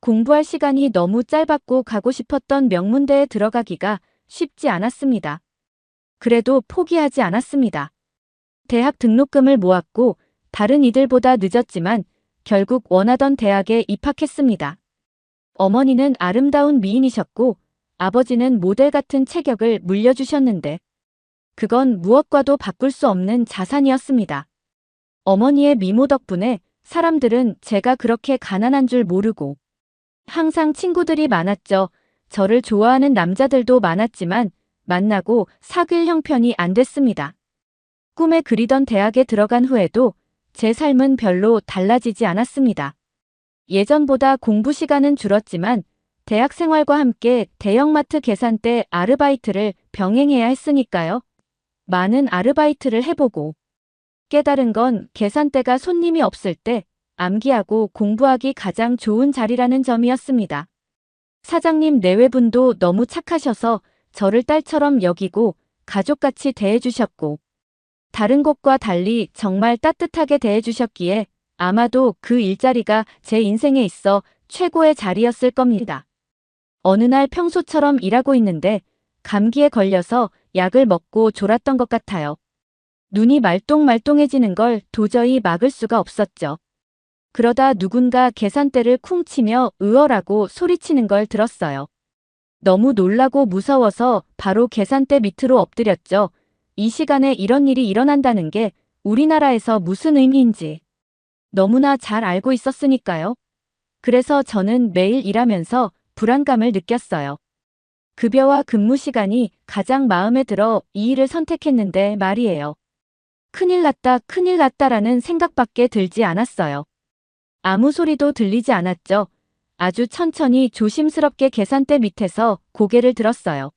공부할 시간이 너무 짧았고 가고 싶었던 명문대에 들어가기가 쉽지 않았습니다. 그래도 포기하지 않았습니다. 대학 등록금을 모았고 다른 이들보다 늦었지만 결국 원하던 대학에 입학했습니다. 어머니는 아름다운 미인이셨고 아버지는 모델 같은 체격을 물려주셨는데 그건 무엇과도 바꿀 수 없는 자산이었습니다. 어머니의 미모 덕분에 사람들은 제가 그렇게 가난한 줄 모르고 항상 친구들이 많았죠. 저를 좋아하는 남자들도 많았지만 만나고 사귈 형편이 안 됐습니다. 꿈에 그리던 대학에 들어간 후에도 제 삶은 별로 달라지지 않았습니다. 예전보다 공부 시간은 줄었지만 대학 생활과 함께 대형마트 계산대 아르바이트를 병행해야 했으니까요. 많은 아르바이트를 해보고 깨달은 건 계산대가 손님이 없을 때 암기하고 공부하기 가장 좋은 자리라는 점이었습니다. 사장님 내외분도 너무 착하셔서 저를 딸처럼 여기고 가족같이 대해주셨고 다른 곳과 달리 정말 따뜻하게 대해주셨기에 아마도 그 일자리가 제 인생에 있어 최고의 자리였을 겁니다. 어느 날 평소처럼 일하고 있는데 감기에 걸려서 약을 먹고 졸았던 것 같아요. 눈이 말똥말똥해지는 걸 도저히 막을 수가 없었죠. 그러다 누군가 계산대를 쿵 치며 으어라고 소리치는 걸 들었어요. 너무 놀라고 무서워서 바로 계산대 밑으로 엎드렸죠. 이 시간에 이런 일이 일어난다는 게 우리나라에서 무슨 의미인지 너무나 잘 알고 있었으니까요. 그래서 저는 매일 일하면서 불안감을 느꼈어요. 급여와 근무 시간이 가장 마음에 들어 이 일을 선택했는데 말이에요. 큰일 났다, 큰일 났다라는 생각밖에 들지 않았어요. 아무 소리도 들리지 않았죠. 아주 천천히 조심스럽게 계산대 밑에서 고개를 들었어요.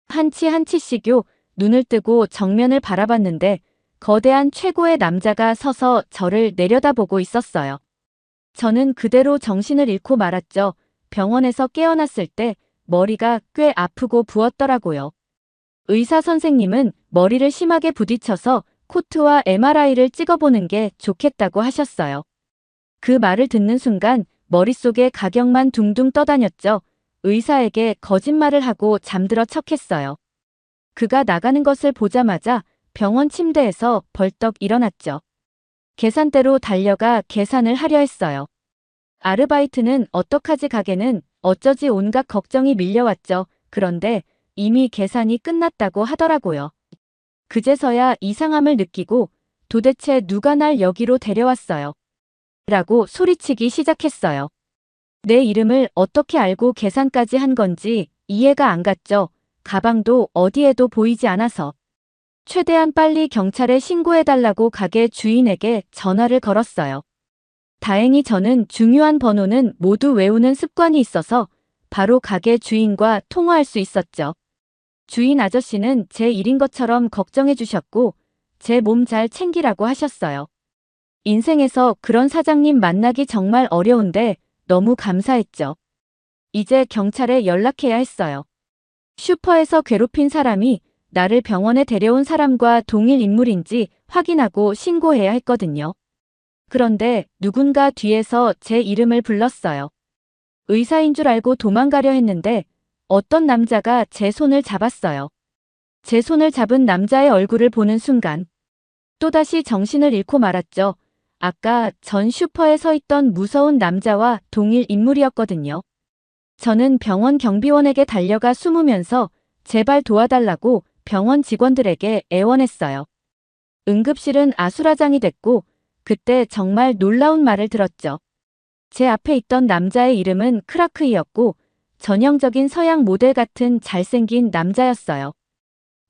한 치 한 치씩요. 눈을 뜨고 정면을 바라봤는데 거대한 최고의 남자가 서서 저를 내려다보고 있었어요. 저는 그대로 정신을 잃고 말았죠. 병원에서 깨어났을 때 머리가 꽤 아프고 부었더라고요. 의사 선생님은 머리를 심하게 부딪혀서 코트와 MRI를 찍어보는 게 좋겠다고 하셨어요. 그 말을 듣는 순간 머릿속에 가격만 둥둥 떠다녔죠. 의사에게 거짓말을 하고 잠들어 척했어요. 그가 나가는 것을 보자마자 병원 침대에서 벌떡 일어났죠. 계산대로 달려가 계산을 하려 했어요. 아르바이트는 어떡하지 가게는 어쩌지 온갖 걱정이 밀려왔죠. 그런데 이미 계산이 끝났다고 하더라고요. 그제서야 이상함을 느끼고 도대체 누가 날 여기로 데려왔어요. 라고 소리치기 시작했어요. 내 이름을 어떻게 알고 계산까지 한 건지 이해가 안 갔죠. 가방도 어디에도 보이지 않아서. 최대한 빨리 경찰에 신고해달라고 가게 주인에게 전화를 걸었어요. 다행히 저는 중요한 번호는 모두 외우는 습관이 있어서 바로 가게 주인과 통화할 수 있었죠. 주인 아저씨는 제 일인 것처럼 걱정해 주셨고 제 몸 잘 챙기라고 하셨어요. 인생에서 그런 사장님 만나기 정말 어려운데 너무 감사했죠. 이제 경찰에 연락해야 했어요. 슈퍼에서 괴롭힌 사람이 나를 병원에 데려온 사람과 동일 인물인지 확인하고 신고해야 했거든요. 그런데 누군가 뒤에서 제 이름을 불렀어요. 의사인 줄 알고 도망가려 했는데 어떤 남자가 제 손을 잡았어요. 제 손을 잡은 남자의 얼굴을 보는 순간 또다시 정신을 잃고 말았죠. 아까 전 슈퍼에 서 있던 무서운 남자와 동일 인물이었거든요. 저는 병원 경비원에게 달려가 숨으면서 제발 도와달라고 병원 직원들에게 애원했어요. 응급실은 아수라장이 됐고 그때 정말 놀라운 말을 들었죠. 제 앞에 있던 남자의 이름은 크라크이였고 전형적인 서양 모델 같은 잘생긴 남자였어요.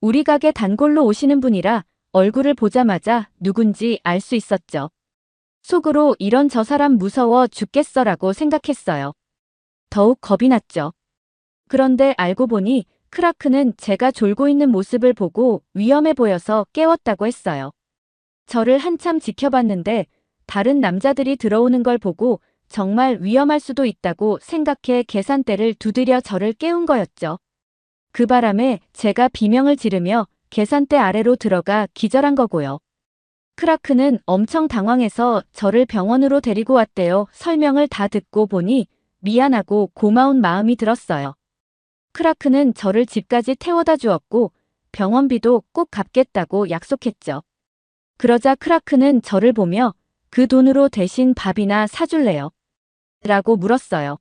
우리 가게 단골로 오시는 분이라 얼굴을 보자마자 누군지 알 수 있었죠. 속으로 이런 저 사람 무서워 죽겠어라고 생각했어요. 더욱 겁이 났죠. 그런데 알고 보니 크라크는 제가 졸고 있는 모습을 보고 위험해 보여서 깨웠다고 했어요. 저를 한참 지켜봤는데 다른 남자들이 들어오는 걸 보고 정말 위험할 수도 있다고 생각해 계산대를 두드려 저를 깨운 거였죠. 그 바람에 제가 비명을 지르며 계산대 아래로 들어가 기절한 거고요. 크라크는 엄청 당황해서 저를 병원으로 데리고 왔대요. 설명을 다 듣고 보니 미안하고 고마운 마음이 들었어요. 크라크는 저를 집까지 태워다 주었고 병원비도 꼭 갚겠다고 약속했죠. 그러자 크라크는 저를 보며 그 돈으로 대신 밥이나 사줄래요? 라고 물었어요.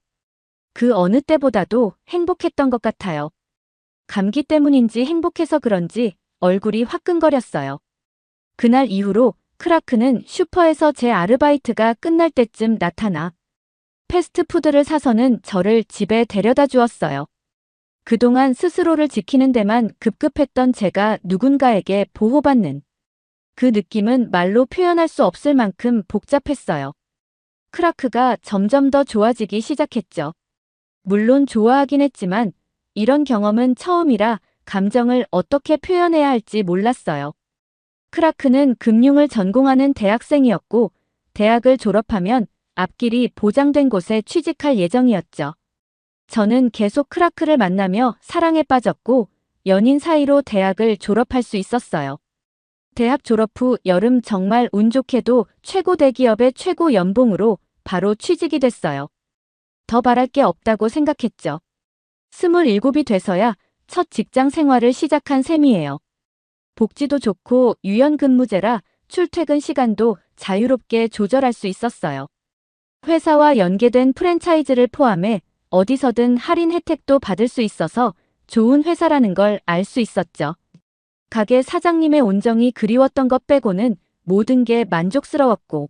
그 어느 때보다도 행복했던 것 같아요. 감기 때문인지 행복해서 그런지 얼굴이 화끈거렸어요. 그날 이후로 크라크는 슈퍼에서 제 아르바이트가 끝날 때쯤 나타나 패스트푸드를 사서는 저를 집에 데려다 주었어요. 그동안 스스로를 지키는 데만 급급했던 제가 누군가에게 보호받는 그 느낌은 말로 표현할 수 없을 만큼 복잡했어요. 크라크가 점점 더 좋아지기 시작했죠. 물론 좋아하긴 했지만 이런 경험은 처음이라 감정을 어떻게 표현해야 할지 몰랐어요. 크라크는 금융을 전공하는 대학생이었고 대학을 졸업하면 앞길이 보장된 곳에 취직할 예정이었죠. 저는 계속 크라크를 만나며 사랑에 빠졌고 연인 사이로 대학을 졸업할 수 있었어요. 대학 졸업 후 여름 정말 운 좋게도 최고 대기업의 최고 연봉으로 바로 취직이 됐어요. 더 바랄 게 없다고 생각했죠. 27이 돼서야 첫 직장 생활을 시작한 셈이에요. 복지도 좋고 유연근무제라 출퇴근 시간도 자유롭게 조절할 수 있었어요. 회사와 연계된 프랜차이즈를 포함해 어디서든 할인 혜택도 받을 수 있어서 좋은 회사라는 걸 알 수 있었죠. 가게 사장님의 온정이 그리웠던 것 빼고는 모든 게 만족스러웠고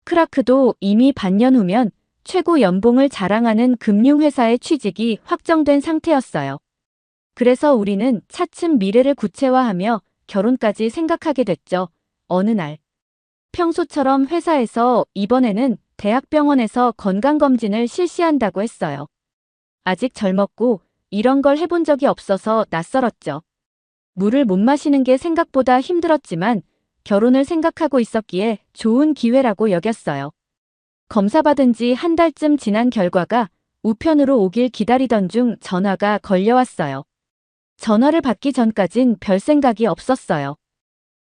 크라크도 이미 반년 후면 최고 연봉을 자랑하는 금융회사에 취직이 확정된 상태였어요. 그래서 우리는 차츰 미래를 구체화하며 결혼까지 생각하게 됐죠. 어느 날 평소처럼 회사에서 이번에는 대학병원에서 건강검진을 실시한다고 했어요. 아직 젊었고 이런 걸 해본 적이 없어서 낯설었죠. 물을 못 마시는 게 생각보다 힘들었지만 결혼을 생각하고 있었기에 좋은 기회라고 여겼어요. 검사받은 지 한 달쯤 지난 결과가 우편으로 오길 기다리던 중 전화가 걸려왔어요. 전화를 받기 전까진 별 생각이 없었어요.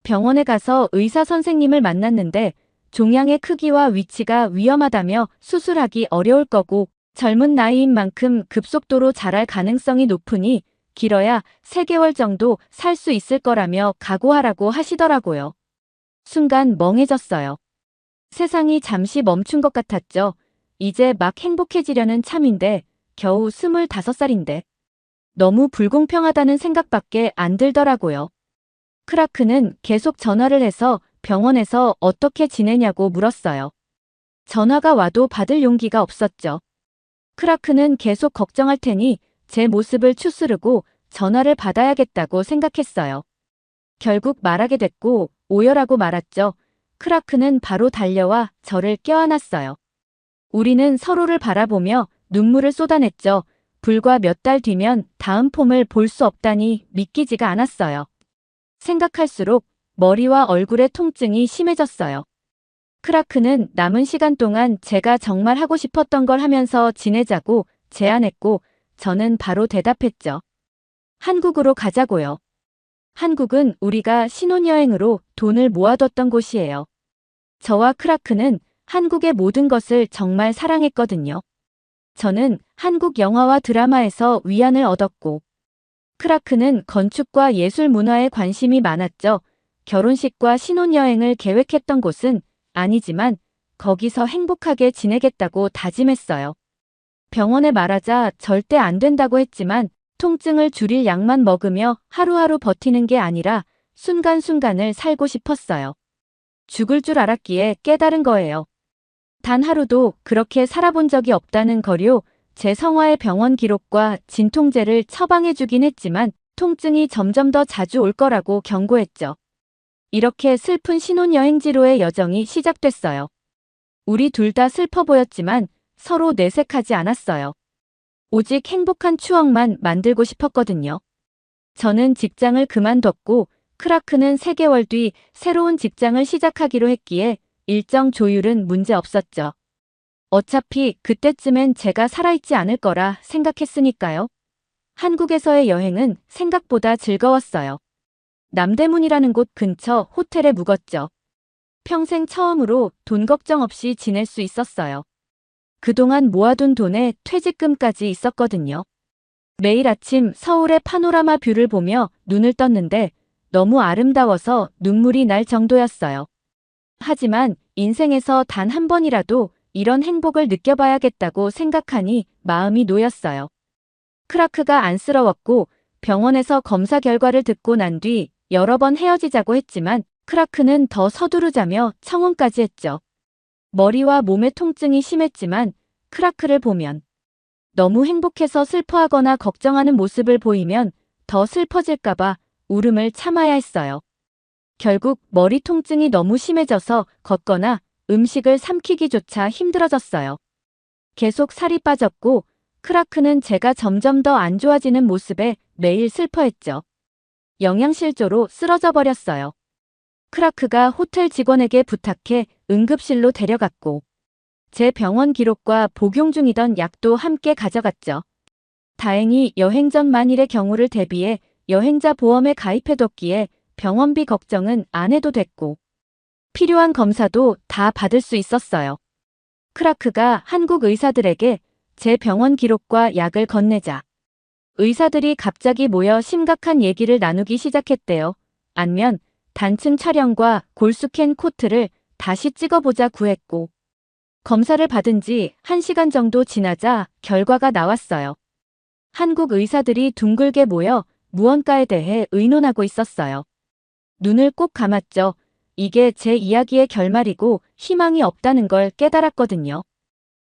병원에 가서 의사 선생님을 만났는데 종양의 크기와 위치가 위험하다며 수술하기 어려울 거고 젊은 나이인 만큼 급속도로 자랄 가능성이 높으니 길어야 3개월 정도 살 수 있을 거라며 각오하라고 하시더라고요. 순간 멍해졌어요. 세상이 잠시 멈춘 것 같았죠. 이제 막 행복해지려는 참인데 겨우 25살인데. 너무 불공평하다는 생각밖에 안 들더라고요. 크라크는 계속 전화를 해서 병원에서 어떻게 지내냐고 물었어요. 전화가 와도 받을 용기가 없었죠. 크라크는 계속 걱정할 테니 제 모습을 추스르고 전화를 받아야겠다고 생각했어요. 결국 말하게 됐고 오열하고 말았죠. 크라크는 바로 달려와 저를 껴안았어요. 우리는 서로를 바라보며 눈물을 쏟아냈죠. 불과 몇 달 뒤면 다음 폼을 볼 수 없다니 믿기지가 않았어요. 생각할수록 머리와 얼굴의 통증이 심해졌어요. 크라크는 남은 시간 동안 제가 정말 하고 싶었던 걸 하면서 지내자고 제안했고 저는 바로 대답했죠. 한국으로 가자고요. 한국은 우리가 신혼여행으로 돈을 모아뒀던 곳이에요. 저와 크라크는 한국의 모든 것을 정말 사랑했거든요. 저는 한국 영화와 드라마에서 위안을 얻었고 크라크는 건축과 예술 문화에 관심이 많았죠. 결혼식과 신혼여행을 계획했던 곳은 아니지만 거기서 행복하게 지내겠다고 다짐했어요. 병원에 말하자 절대 안 된다고 했지만 통증을 줄일 약만 먹으며 하루하루 버티는 게 아니라 순간순간을 살고 싶었어요. 죽을 줄 알았기에 깨달은 거예요. 단 하루도 그렇게 살아본 적이 없다는 거요. 제 성화의 병원 기록과 진통제를 처방해주긴 했지만 통증이 점점 더 자주 올 거라고 경고했죠. 이렇게 슬픈 신혼여행지로의 여정이 시작됐어요. 우리 둘 다 슬퍼 보였지만 서로 내색하지 않았어요. 오직 행복한 추억만 만들고 싶었거든요. 저는 직장을 그만뒀고 크라크는 3개월 뒤 새로운 직장을 시작하기로 했기에 일정 조율은 문제 없었죠. 어차피 그때쯤엔 제가 살아있지 않을 거라 생각했으니까요. 한국에서의 여행은 생각보다 즐거웠어요. 남대문이라는 곳 근처 호텔에 묵었죠. 평생 처음으로 돈 걱정 없이 지낼 수 있었어요. 그동안 모아둔 돈에 퇴직금까지 있었거든요. 매일 아침 서울의 파노라마 뷰를 보며 눈을 떴는데 너무 아름다워서 눈물이 날 정도였어요. 하지만 인생에서 단 한 번이라도 이런 행복을 느껴봐야겠다고 생각하니 마음이 놓였어요. 크라크가 안쓰러웠고 병원에서 검사 결과를 듣고 난 뒤 여러 번 헤어지자고 했지만 크라크는 더 서두르자며 청혼까지 했죠. 머리와 몸의 통증이 심했지만 크라크를 보면 너무 행복해서 슬퍼하거나 걱정하는 모습을 보이면 더 슬퍼질까봐 울음을 참아야 했어요. 결국 머리 통증이 너무 심해져서 걷거나 음식을 삼키기조차 힘들어졌어요. 계속 살이 빠졌고 크라크는 제가 점점 더 안 좋아지는 모습에 매일 슬퍼했죠. 영양실조로 쓰러져 버렸어요. 크라크가 호텔 직원에게 부탁해 응급실로 데려갔고 제 병원 기록과 복용 중이던 약도 함께 가져갔죠. 다행히 여행 전 만일의 경우를 대비해 여행자 보험에 가입해뒀기에 병원비 걱정은 안 해도 됐고 필요한 검사도 다 받을 수 있었어요. 크라크가 한국 의사들에게 제 병원 기록과 약을 건네자 의사들이 갑자기 모여 심각한 얘기를 나누기 시작했대요. 안면, 단층 촬영과 골수캔 코트를 다시 찍어보자 구했고 검사를 받은 지 1시간 정도 지나자 결과가 나왔어요. 한국 의사들이 둥글게 모여 무언가에 대해 의논하고 있었어요. 눈을 꼭 감았죠. 이게 제 이야기의 결말이고 희망이 없다는 걸 깨달았거든요.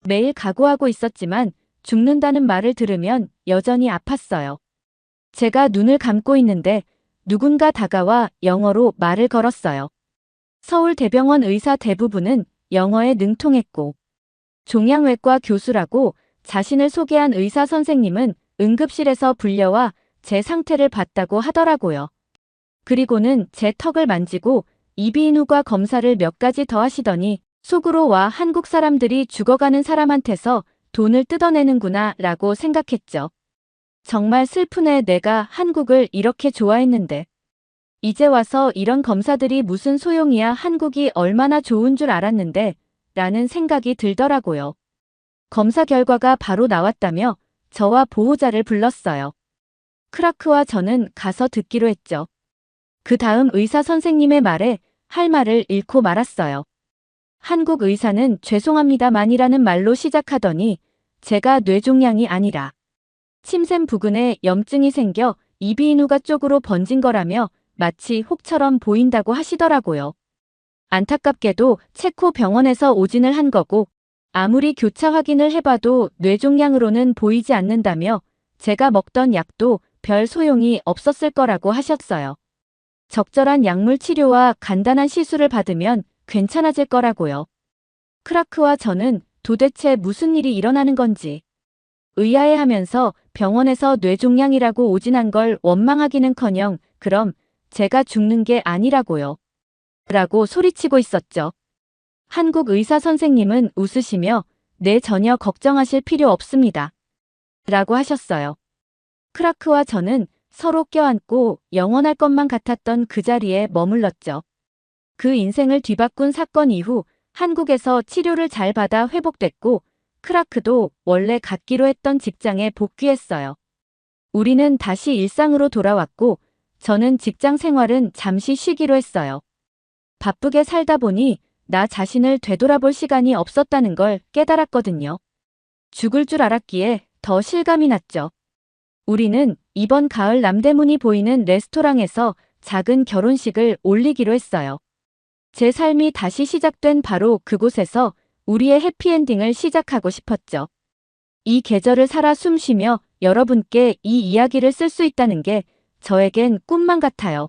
매일 각오하고 있었지만 죽는다는 말을 들으면 여전히 아팠어요. 제가 눈을 감고 있는데 누군가 다가와 영어로 말을 걸었어요. 서울대병원 의사 대부분은 영어에 능통했고 종양외과 교수라고 자신을 소개한 의사 선생님은 응급실에서 불려와 제 상태를 봤다고 하더라고요. 그리고는 제 턱을 만지고 이비인후과 검사를 몇 가지 더 하시더니 속으로 와 한국 사람들이 죽어가는 사람한테서 돈을 뜯어내는구나 라고 생각했죠. 정말 슬프네 내가 한국을 이렇게 좋아했는데. 이제 와서 이런 검사들이 무슨 소용이야 한국이 얼마나 좋은 줄 알았는데 라는 생각이 들더라고요. 검사 결과가 바로 나왔다며 저와 보호자를 불렀어요. 크라크와 저는 가서 듣기로 했죠. 그 다음 의사 선생님의 말에 할 말을 잃고 말았어요. 한국 의사는 죄송합니다만이라는 말로 시작하더니 제가 뇌종양이 아니라 침샘 부근에 염증이 생겨 이비인후과 쪽으로 번진 거라며 마치 혹처럼 보인다고 하시더라고요. 안타깝게도 체코 병원에서 오진을 한 거고 아무리 교차 확인을 해봐도 뇌종양으로는 보이지 않는다며 제가 먹던 약도 별 소용이 없었을 거라고 하셨어요. 적절한 약물 치료와 간단한 시술을 받으면 괜찮아질 거라고요. 크라크와 저는 도대체 무슨 일이 일어나는 건지 의아해하면서 병원에서 뇌종양이라고 오진한 걸 원망하기는커녕 그럼 제가 죽는 게 아니라고요. 라고 소리치고 있었죠. 한국 의사 선생님은 웃으시며 네 전혀 걱정하실 필요 없습니다. 라고 하셨어요. 크라크와 저는 서로 껴안고 영원할 것만 같았던 그 자리에 머물렀죠. 그 인생을 뒤바꾼 사건 이후 한국에서 치료를 잘 받아 회복됐고 크라크도 원래 갖기로 했던 직장에 복귀했어요. 우리는 다시 일상으로 돌아왔고 저는 직장 생활은 잠시 쉬기로 했어요. 바쁘게 살다 보니 나 자신을 되돌아볼 시간이 없었다는 걸 깨달았거든요. 죽을 줄 알았기에 더 실감이 났죠. 우리는 이번 가을 남대문이 보이는 레스토랑에서 작은 결혼식을 올리기로 했어요. 제 삶이 다시 시작된 바로 그곳에서 우리의 해피엔딩을 시작하고 싶었죠. 이 계절을 살아 숨쉬며 여러분께 이 이야기를 쓸 수 있다는 게 저에겐 꿈만 같아요.